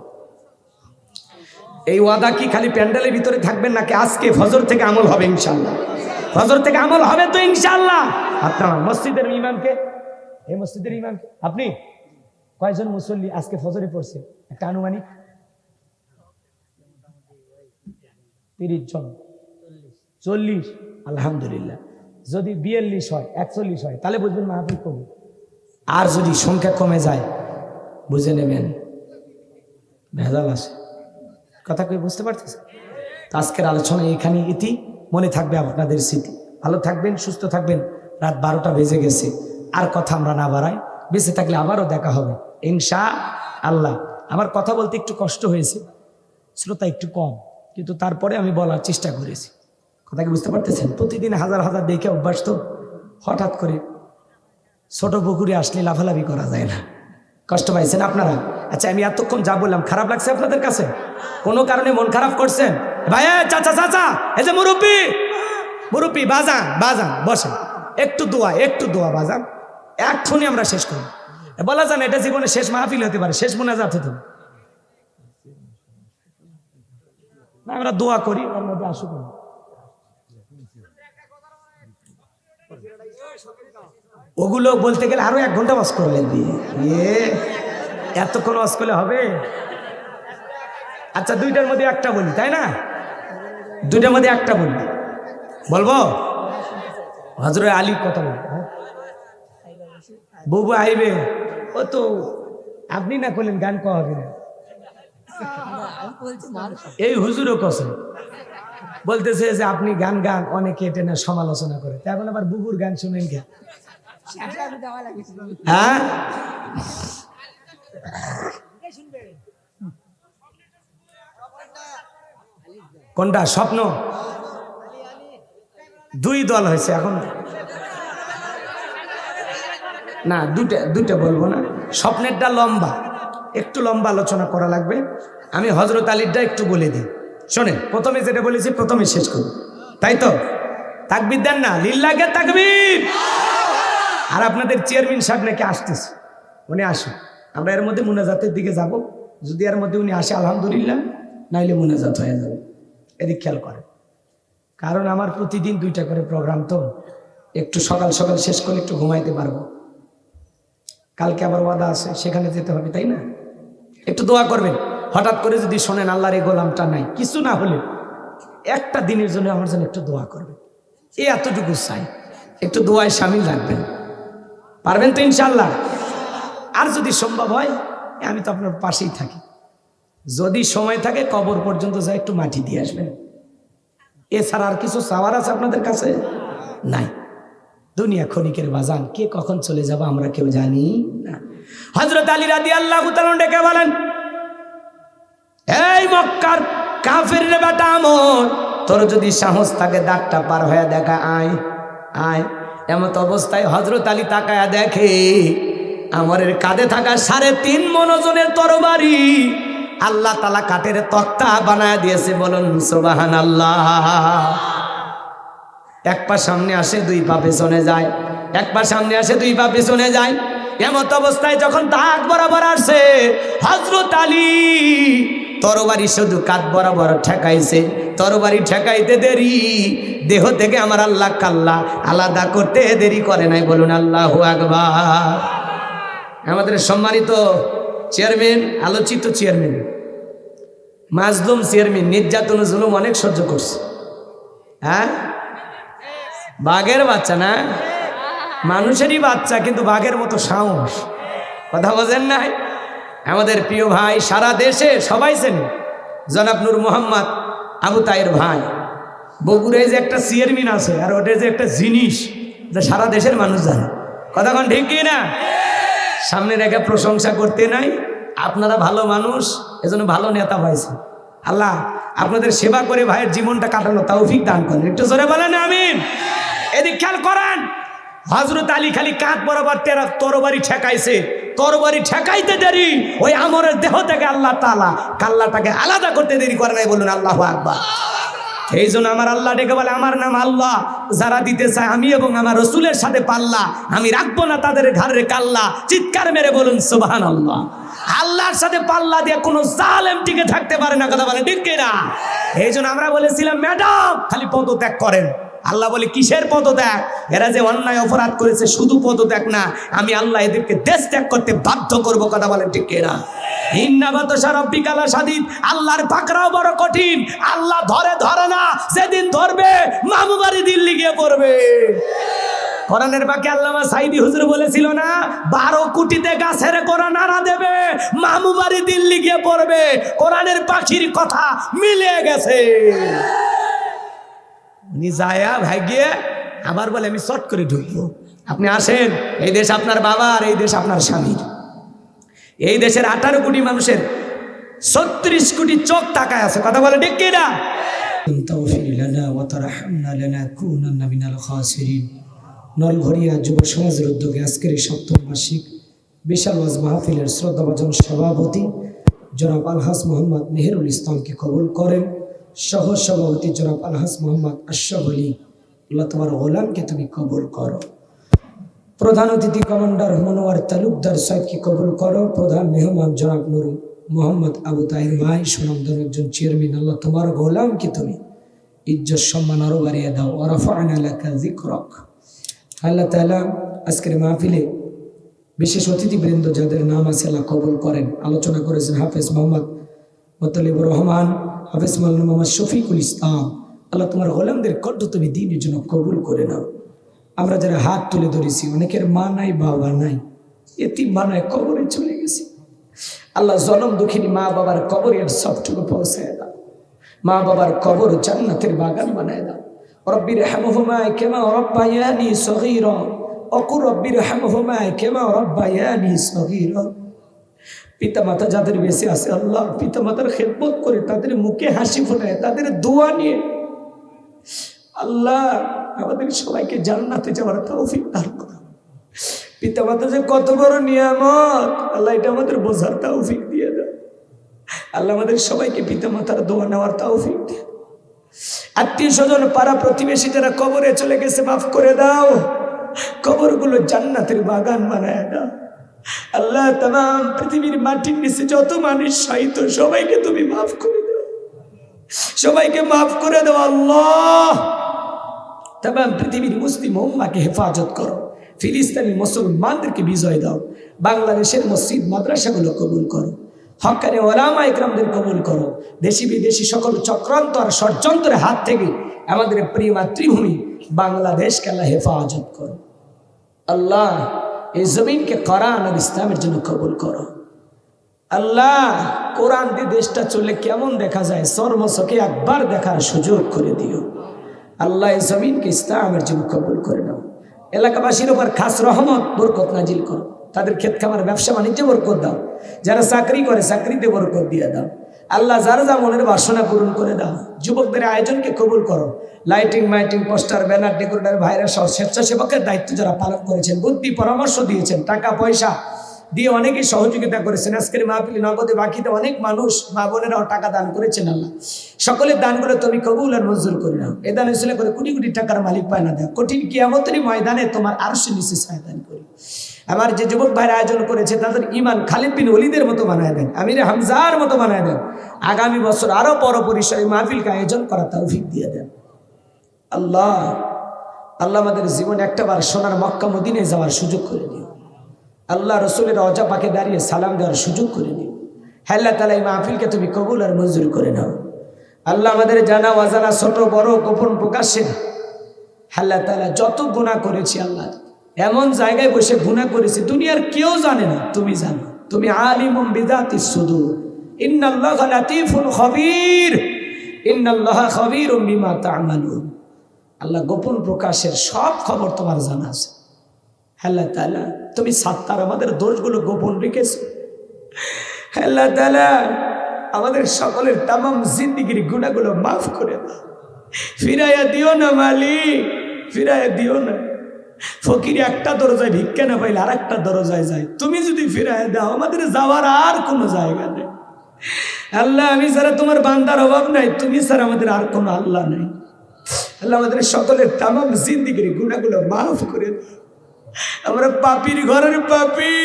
এই ওয়াদা কি খালি প্যান্ডেলের ভিতরে থাকবেন নাকি আজকে ফজর থেকে আমল হবে ইনশাআল্লাহ? ফজর থেকে আমল হবে তো ইনশাআল্লাহ? আপনার মসজিদের ইমামকে, এই মসজিদের ইমামকে আপনি কয়জন মুসল্লি আজকে ফজরে পড়ছে একটা আনুমানিক? 30 জন, 40, আলহামদুলিল্লাহ। যদি 42 হয়, 41 হয়, তাহলে বুঝবেন মাহফিল কবুল। আর যদি সংখ্যা কমে যায় বুঝে নেবেন ভেজাল আছে। কথা কই বুঝতে পারতেছে? আজকের আলোচনা এখানে ইতি। মনে থাকবে আপনাদের স্মৃতি। ভালো থাকবেন, সুস্থ থাকবেন। রাত 12টা বেজে গেছে, আর কথা আমরা না বাড়াই। বেঁচে থাকলে আবারও দেখা হবে ইনশাআল্লাহ। আমার কথা বলতে একটু কষ্ট হয়েছে, শ্রোতা একটু কম, কিন্তু তারপরে আমি বলার চেষ্টা করেছি। কথা কি বুঝতে পারতেছেন? প্রতিদিন হাজার হাজার দেখে অভ্যাস তো, হঠাৎ করে ছোট পুকুরে আসলে লাফালাফি করা যায় না। কষ্ট পাইছেন আপনারা? আচ্ছা, আমি এতক্ষণ যা বললাম খারাপ লাগছে আপনাদের কাছে? কোনো কারণে মন খারাপ করছেন? ভাই চাচা চাচা, এই যে মুরব্বী মুরব্বী, বাজান বাজান বসেন, একটু দোয়া বাজান, এক্ষুনি আমরা শেষ করি। বলা যান এটা জীবনে শেষ মাহফিল হতে পারে, শেষ মোনাজাত হতে পারে। আমরা দোয়া করি, ওর মধ্যে আসুক। ওগুলো বলতে গেলে আরো 1 ঘন্টা ওয়াজ করলেন দিয়ে, এতক্ষণ ওয়াজ করলে হবে? আচ্ছা, 2টার মধ্যে একটা বলি, তাই না? 2টার মধ্যে একটা বলি, বলবো? হযরত আলীর কথা বলি। বুবু আইবে, ও তো আপনি না করলেন গান কওয়া হবে না। এই হুজুরও কসে বলতেছে যে আপনি গান গান, অনেকে এটা না সমালোচনা করে, তা এখন আবার বুবুর গান শুনেন কে? হ্যাঁ, কোনটা স্বপ্ন? 2 দল হয়েছে এখন না, দুটা বলবো না। স্বপ্নেরটা লম্বা, একটু লম্বা আলোচনা করা লাগবে। আমি হযরত আলীরটা একটু বলে দিই, শোনেন। প্রথমে যেটা বলেছি প্রথমে শেষ করব, তাই তো? তাকবীর দেন না? লিল্লাহে তাকবীর। আর আপনাদের চেয়ারম্যান সাহেব নাকি আসতেছে, উনি আসুন, আমরা এর মধ্যে মুনাজাতের দিকে যাব। যদি এর মধ্যে উনি আসে আলহামদুলিল্লাহ, নাইলে মুনাজাত হয়ে যাবে। এদিক খেয়াল করেন, কারণ আমার প্রতিদিন 2টা করে প্রোগ্রাম, তো একটু সকাল সকাল শেষ করে একটু ঘুমাইতে পারবো। কালকে আবার ওয়াদা আছে, সেখানে যেতে হবে, তাই না? একটু দোয়া করবেন। হঠাৎ করে যদি শোনেন আল্লাহর এই গোলামটা নাই, কিছু না হলে একটা দিনের জন্য আমার জন্য একটু দোয়া করবেন। এই এতটুকু চাই, একটু দোয়ায় শামিল রাখবেন। পারবেন তো ইনশাআল্লাহ? আর যদি সম্ভব হয়, আমি তো আপনার পাশেই থাকি, যদি সময় থাকে কবর পর্যন্ত যাই একটু মাটি দিয়ে আসবেন। এছাড়া আর কিছু চাওয়ার আছে আপনাদের কাছে? নাই। দুনিয়া ক্ষণিকের বাজান, কে কখন চলে যাব আমরা কেউ জানি না। হযরত আলী রাদিয়াল্লাহু তাআলা ডেকে বলেন, এই মক্কার কাফের রে বেটা আমর, তোর যদি সাহস থাকে দাগটা পার হয়ে দেখা, আয় আয়। এমত অবস্থায় হযরত আলী তাকায়া দেখে আমরের কাঁধে থাকা 3.5 মণ ওজনের তরবারি আল্লাহ তাআলা কাঠের তক্তা বানায় দিয়েছে। বলুন সুবহানাল্লাহ। এক পা সামনে আসে, 2 পা পেছনে যায়, এক পা সামনে আসে, 2 পা পেছনে যায়। এমত অবস্থায় যখন দাগ বরাবর আসে, হযরত আলী তরবারি শুধু কাঁধ বরাবর ঠেকাইছে। তরবারি ঠেকাইতে দেরি, দেহ থেকে আমার আল্লাহ কাল্লা আলাদা করতে দেরি করে নাই। বলুন আল্লাহু আকবার। আমাদের সম্মানিত চেয়ারম্যান, আলোচিত চেয়ারম্যান, মাজলুম চেয়ারম্যান, নির্যাতন জুলুম অনেক সহ্য করছে। হ্যাঁ, বাঘের বাচ্চা না, মানুষেরই বাচ্চা, কিন্তু বাঘের মতো সাহস। কথা বোঝেন নাই? আমাদের প্রিয় ভাই, সারা দেশে সবাই চেনে, জনাব নূর মোহাম্মদ আবু তায়ের ভাই। বগুড়ায় যে একটা চেয়ারম্যান আছে, আর ওটা যে একটা জিনিস, যা সারা দেশের মানুষ জানে। কথা কোন ঠিক কি না? সামনে রেখে প্রশংসা করতে নাই, আপনারা ভালো মানুষ, এজন্য ভালো নেতা পাইছে। আল্লাহ আপনাদের সেবা করে ভাইয়ের জীবনটা কাটানো তৌফিক দান করেন। একটু জোরে বলেন আমিন। এদিক খেয়াল করেন, হযরত আলী খালি কাঁধ বরাবর তরবারি ঠেকাইছে, তরবারি ঠেকাইতে দেরি ওই আমরের দেহ থেকে আল্লাহ তাআলা কাল্লাটাকে আলাদা করতে দেরি করে নাই। বলুন আল্লাহু আকবার। এই জন্য আমার আল্লাহ ডেকে বলে, আমার নাম আল্লাহ, যারা দিতে চায় আমি এবং আমার রসুলের সাথে পাল্লা, আমি রাখবো না তাদের ঘাড়ে কাল্লা। চিৎকার মেরে বলুন সুবহানাল্লাহ। আল্লাহর সাথে পাল্লা দিয়ে কোনো জালেম টিকে থাকতে পারে না, কথা বলে ঠিক কিনা? এই জন্য আমরা বলেছিলাম ম্যাডাম খালি পদত্যাগ করেন। আল্লাহ বলে কিসের পদত্যাগ? এরা যে অন্যায় অপরাধ করেছে শুধু পদত্যাগ না, আমি আল্লাহ এদেরকে দেশ ত্যাগ করতে বাধ্য করব, কথা বলেন ঠিক কিনা? আল্লাহর পাকড়াও বড় কঠিন, আল্লাহ ধরে না, যেদিন ধরবে মামু বাড়ি দিল্লি গিয়ে পড়বে। কোরআনের বাকি আল্লামা সাইদি হুজুর বলেছিল না, 12 কোটিতে গাছের গোড়া নাড়া দেবে, মামু বাড়ি দিল্লি গিয়ে পড়বে। কোরআনের পাখির কথা মিলে গেছে। উনি যায়া ভাগ্যে আবার বলে আমি শর্ট করে ঢুকবো। আপনি আসেন, এই দেশ আপনার বাবার, এই দেশ আপনার স্বামীর। এই দেশের 18 কোটি মানুষের 36 কোটি চোখ তাকায় আছে, কথা বলে ঠিক কিনা? নলঘড়িয়া যুব সমাজের উদ্যোগে আজকের এই 7ম বার্ষিক বিশাল ওয়াজ মাহফিলের শ্রদ্ধাভাজন সভাপতি জনাব আলহাজ মোহাম্মদ মেহেরুল ইসলামকে কবুল করেন। সহ সভাপতি জনাব আলহাজ মোহাম্মদ আশরাফ আলী, আল্লাহ তোমার গোলামকে তুমি কবুল করো। প্রধান অতিথি কমান্ডার মনোয়ার তালুকদার সাহেবকে কবুল করো। প্রধান মেহমান জনাব নুর মোহাম্মদ আবু তাহির ভাই, সুনামধন্য একজন চেয়ারম্যান, আল্লাহ তোমার গোলামকে তুমি ইজ্জত সম্মান আরো বাড়িয়ে দাও। ওয়ারাফা'না লাকা যিকরাক। আল্লাহ তাআলা আজকের মাহফিলে বিশেষ অতিথিবৃন্দ যাদের নাম আছে আল্লাহ কবুল করেন। আলোচনা করেছেন হাফেজ মোহাম্মদ মুতালিবুর রহমান, হাফেজ মাওলানা মোহাম্মদ শফিকুল ইসলাম। আল্লাহ তোমার গোলামদের কণ্ঠ তুমি দ্বীনের জন্য কবুল করে নাও। আমরা যারা হাত তুলে ধরেছি, অনেকের মা নাই বাবা নাই, এতিম বানায় কবরে চলে গেছি। আল্লাহ জনম দুঃখিনী মা বাবার কবরের সবটুকু পৌঁছায় দাও। মা বাবার কবর জান্নাতের বাগান বানায় দাও। রব্বির হামহুমা কামা রাব্বায়ানি সগীরা, অকুর রব্বির হামহুমা কামা রাব্বায়ানি সগীরা। পিতা মাতা যাদের বেঁচে আছে, আল্লাহ পিতা মাতার খেদমত করে তাদের মুখে হাসি ফোটায়, তাদের দোয়া নিয়ে আল্লাহ আমাদের সবাইকে জান্নাতে যাওয়ার তৌফিক দান করো। পিতা মাতা যে কত বড় নিয়ামত, আল্লাহ এটা আমাদের বোঝার তৌফিক দিয়ে দাও। আল্লাহ আমাদের সবাইকে পিতা মাতার দোয়া নেওয়ার তৌফিক দিয়ে। আত্মীয় স্বজন পাড়া প্রতিবেশী যারা কবরে চলে গেছে মাফ করে দাও। কবরগুলো জান্নাতের বাগান বানায় দাও। আল্লাহ তাম পৃথিবীর মাটির নিচে যত মানুষ শায়িত সবাইকে তুমি মাফ করে দাও, সবাইকে মাফ করে দাও। আল্লাহ তাম পৃথিবীর মুসলিম উম্মাহকে হেফাজত করো। ফিলিস্তিনি মুসলমানদেরকে বিজয় দাও। বাংলাদেশের মসজিদ মাদ্রাসাগুলো কবুল করো। হক্কানি ওলামা ইকরামদের কবুল করো। দেশি বিদেশি সকল চক্রান্ত আর ষড়যন্ত্রের হাত থেকে আমাদের প্রিয় মাতৃভূমি বাংলাদেশকে আল্লাহ হেফাজত করো। আল্লাহ এই জমিনকে কোরআন আর ইসলামের জন্য কবুল করো। আল্লাহ কোরআন দিয়ে দেশটা চললে কেমন দেখা যায়, চর্মচকে একবার দেখার সুযোগ করে দিও। আল্লাহ এই জমিনকে ইসলামের জন্য কবুল করে নাও। এলাকাবাসীর উপর খাস রহমত বরকত নাজিল করো। তাদের ক্ষেত খামার ব্যবসা বাণিজ্যে বরকত দাও। যারা চাকরি করে চাকরিতে বরকত দিয়ে দাও। আল্লাহ যারা যা মনের বাসনা পূরণ করে দাও। যুবকদের আয়োজনকে কবুল করো। লাইটিং মাইটিং পোস্টার ব্যানার ডেকোরেটর ভাইরা সহ স্বেচ্ছাসেবকের দায়িত্ব যারা পালন করেছেন, বুদ্ধি পরামর্শ দিয়েছেন, টাকা পয়সা দিয়ে অনেকেই সহযোগিতা করেছেন। আজকের মাহফিলে নগদে বাকিতে অনেক মানুষ মা বোনেরাও টাকা দান করেছেন। আল্লাহ সকলের দানগুলো তুমি কবুল আর মঞ্জুর করে নাও। এ দান হয়েছিল করে কোটি কোটি টাকার মালিক পায় না দেয়। কঠিন কিয়ামতেরই ময়দানে তোমার আরশের নিচে ছায়া দান করি। আমার যে যুবক ভাইরা আয়োজন করেছে তাদের ইমান খালিদ বিন ওলীদের মতো বানায় দেন, আমিরে হামজার মতো বানায় দেন। আগামী বছর আরো বড় পরিসরে মাহফিলকে আয়োজন করা তৌফিক দিয়ে দেন। আল্লাহ আল্লাহ আমাদের জীবনে একটাবার সোনার মক্কা মদিনায় যাওয়ার সুযোগ করে দিও। আল্লাহ রসুলের রওজা পাকে দাঁড়িয়ে সালাম দেওয়ার সুযোগ করে দিও। হ্যাঁ আল্লাহ তাআলা এই মাহফিলকে তুমি কবুল আর মঞ্জুর করে নাও। আল্লাহ আমাদের জানা অজানা ছোট বড় গোপন প্রকাশ্যে আল্লাহ তাআলা যত গুনাহ করেছি, আল্লাহ এমন জায়গায় বসে গুনাহ করেছি দুনিয়ার কেউ জানে না, তুমি জানো। তুমি আলিমুম বিযাতিস সুদূর, ইন্নাল্লাহা লাতীফুন খবীর, ইন্নাল্লাহা খবীরুম বিমা তা'মালুন। আল্লাহ গোপন প্রকাশের সব খবর তোমার জানা আছে। আল্লাহ তাআলা তুমি সাত্তার, আমাদের দোষগুলো গোপন রেখেছো। আল্লাহ তাআলা আমাদের সকলের তামাম জিন্দিগির গুনাহগুলো মাফ করে দাও, ফিরাইয়া দিও না মালিক, ফিরাইয়া দিও না। ফকির একটা দরজায় ভিক্ষা না পাইলে আর একটা দরজায় যায়, তুমি যদি ফিরাইয়া দাও আমাদের যাওয়ার আর কোনো জায়গা নেই। আল্লাহ আমি ছাড়া তোমার বান্দার অভাব নাই, তুমি ছাড়া আমাদের আর কোনো আল্লাহ নাই। আল্লাহ আমাদের সকলের তামাম জিন্দিগির গুনাহগুলো মাফ করে দাও। আমরা পাপীর ঘরের পাপী,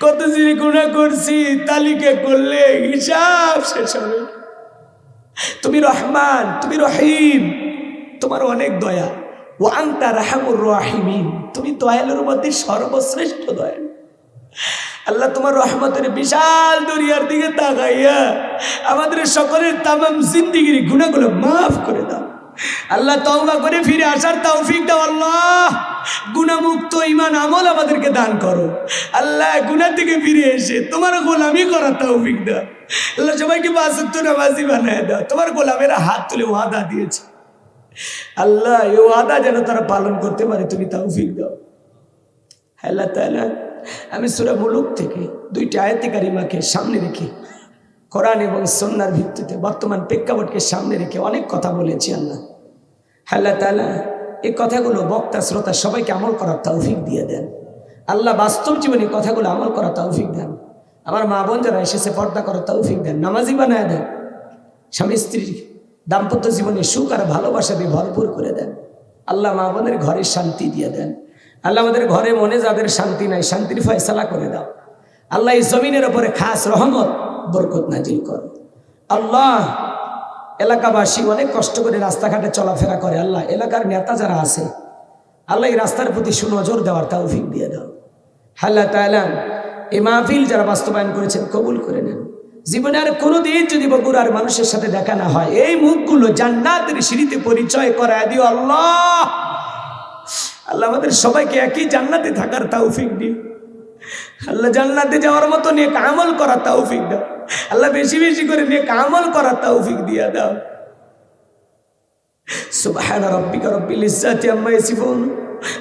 কত জিনি গুনাহ করছি, তালিকা করলে হিসাব শেষ হবে। তুমি রহমান, তুমি রহিম, তোমার অনেক দয়া। ওয়া আনতা রাহমুর রাহিমিন, তুমি দয়ালুর মধ্যে সর্বশ্রেষ্ঠ দয়ালু। আল্লাহ তোমার রহমতের বিশাল দরিয়ার দিকে তাকাইয়া আমাদের সকলের তামাম জিন্দিগির গুনাহগুলো মাফ করে দাও। আল্লাহ তওবা করে ফিরে আসার তৌফিক দাও। আল্লাহ গুনাহমুক্ত ঈমান আমল আমাদেরকে দান করো। আল্লাহ গুনাহ থেকে ফিরে এসে তোমার গোলামি করার তৌফিক দাও। আল্লাহ সবাইকে ৫ ওয়াক্ত নামাজি বানায় দাও। তোমার গোলামেরা হাত তুলে ওয়াদা দিয়েছে, আল্লাহ এই ওয়াদা যেন তারা পালন করতে পারে, তুমি তৌফিক দাও। আল্লাহ তাআলা আমি সূরা মুলুক থেকে ২টি আয়াতে কারিমাকে সামনে রেখে কোরআন এবং সুন্নাহর ভিত্তিতে বর্তমান প্রেক্ষাপটকে সামনে রেখে অনেক কথা বলেছি। আল্লাহ তাআলা এই কথাগুলো বক্তা শ্রোতা সবাইকে আমল করার তৌফিক দিয়ে দেন। আল্লাহ বাস্তব জীবনে কথাগুলো আমল করার তৌফিক দেন। আমার মা বোন যারা এসেছে পর্দা করার তৌফিক দেন, নামাজি বানায় দেন, স্বামী স্ত্রীর দাম্পত্য জীবনে সুখ আর ভালোবাসা দিয়ে ভরপুর করে দেন। আল্লাহ মা বোনের ঘরে শান্তি দিয়ে দেন। আল্লাহ আমাদের ঘরে মনে যাদের শান্তি নাই শান্তির ফয়সালা করে দাও। আল্লাহ এই জমিনের ওপরে খাস রহমত বরকত নাজিল করো। আল্লাহ এলাকাবাসী অনেক কষ্ট করে রাস্তাঘাটে চলাফেরা করে, আল্লাহ এলাকার নেতা যারা আছে আল্লাহ এই রাস্তার প্রতি সুনজর দেওয়ার তৌফিক দিয়ে দাও। আল্লাহ তাআলা এই মাহফিল যারা বাস্তবায়ন করেছেন কবুল করে নেন। জীবনে আর কোনোদিন যদি বগুড়ার মানুষের সাথে দেখা না হয়, এই মুখগুলো জান্নাতের সিঁড়িতে পরিচয় করায় দিও। আল্লাহ আল্লাহ আমাদের সবাইকে একই জান্নাতে থাকার তৌফিক দিও। আল্লাহ জান্নাতে যাওয়ার মতো নেক আমল করার তৌফিক দাও। আল্লাহ বেশি বেশি করে নেক আমল করার তৌফিক দিয়া দাও। সুবহানা রাব্বিকা রাব্বিল ইজ্জাতি আম্মা ইয়াসিফুন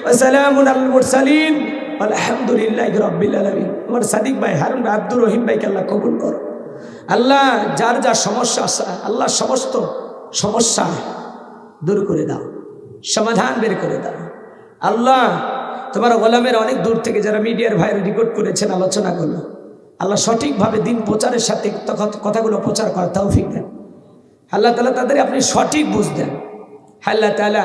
ওয়া সালামুন আলাল মুরসালিন আলহামদুলিল্লাহি রাব্বিল আলামিন। আমার সাদিক ভাই, হারুন ভাই, আব্দুর রহিম ভাইকে আল্লাহ কবুল করো। আল্লাহ যার যা সমস্যা আছে আল্লাহ সমস্ত সমস্যা দূর করে দাও, সমাধান বের করে দাও। আল্লাহ তোমার গোলামের অনেক দূর থেকে যারা মিডিয়ার ভাইয়ের রেকর্ড করেছেন আলোচনাগুলো, আল্লাহ সঠিকভাবে দিন প্রচারের সাথে কথাগুলো প্রচার করার তৌফিক দেন। আল্লাহ তাআলা তাদের আপনি সঠিক বুঝ দেন। আল্লাহ তাআলা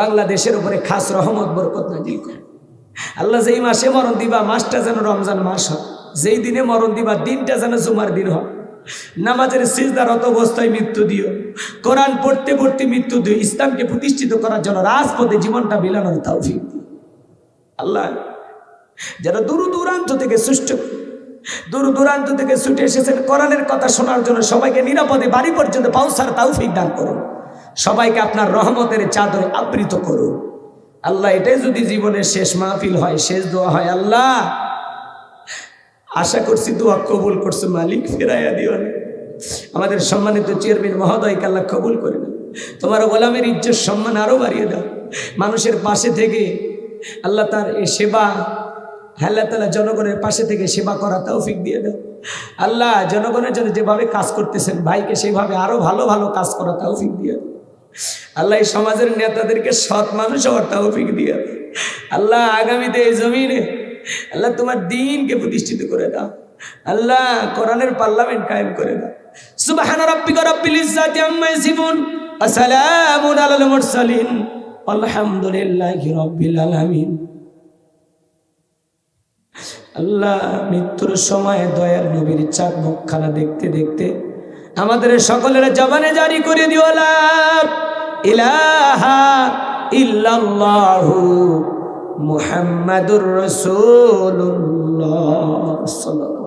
বাংলাদেশের উপরে খাস রহমত বরকত নাজিল করেন। আল্লাহ যেই মাসে মরণ দিবা মাসটা যেন রমজান মাস হয়, যেই দিনে মরণ দিবা দিনটা যেন জুমার দিন হয়। নামাজের সিজদারত অবস্থায় মৃত্যু দিও, কোরআন পড়তে পড়তে মৃত্যু দিও, ইসলামকে প্রতিষ্ঠিত করার জন্য রাজপথে জীবনটা বিলানোর তৌফিক দিও। আল্লাহ যারা দূর দূরান্ত থেকে ছুটে এসেছেন কোরআনের কথা শোনার জন্য, সবাইকে নিরাপদে বাড়ি পর্যন্ত পৌঁছার তৌফিক দান করুন। সবাইকে আপনার রহমতের চাদরে আবৃত করুন। আল্লাহ এটাই যদি জীবনের শেষ মাহফিল হয়, শেষ দোয়া হয়, আল্লাহ আশা করছি দোয়া কবুল করছে মালিক, ফেরাইয়া দিও না। আমাদের সম্মানিত চেয়ারম্যান মহোদয়কে আল্লাহ কবুল করে নেন। তোমার গোলামের ইজ্জত সম্মান আরো বাড়িয়ে দাও। মানুষের পাশে থেকে আল্লাহ তার এই সেবা, আল্লাহ তাআলা জনগণের পাশে থেকে সেবা করা তৌফিক দিয়ে দাও। আল্লাহ জনগণের জন্য যেভাবে কাজ করতেছেন ভাইকে সেইভাবে আরো ভালো ভালো কাজ করা তৌফিক দিয়ে দাও। আল্লাহ এই সমাজের নেতাদেরকে সৎ মানুষ হওয়ার তৌফিক দিয়ে দাও। আল্লাহ আগামীতে এই জমিনে আল্লাহ তোমার দ্বীনকে প্রতিষ্ঠিত করে দাও। আল্লাহ কোরআনের পার্লামেন্ট কায়েম করে দাও। সুবহান রাব্বিকা রাব্বিল ইজ্জাতি আম্মা ইয়াসিফুন ওয়া সালামুন আলাল মুরসালিন আলহামদুলিল্লাহি রাব্বিল আলামিন। আল্লাহ মৃত্যুর সময় দয়ার নবীর চাঁদ মুখখানা দেখতে দেখতে আমাদের সকলের জবানে জারি করে দিও লা ইলাহা ইল্লাল্লাহু মুহাম্মাদুর রাসূলুল্লাহ সাল্লাল্লাহু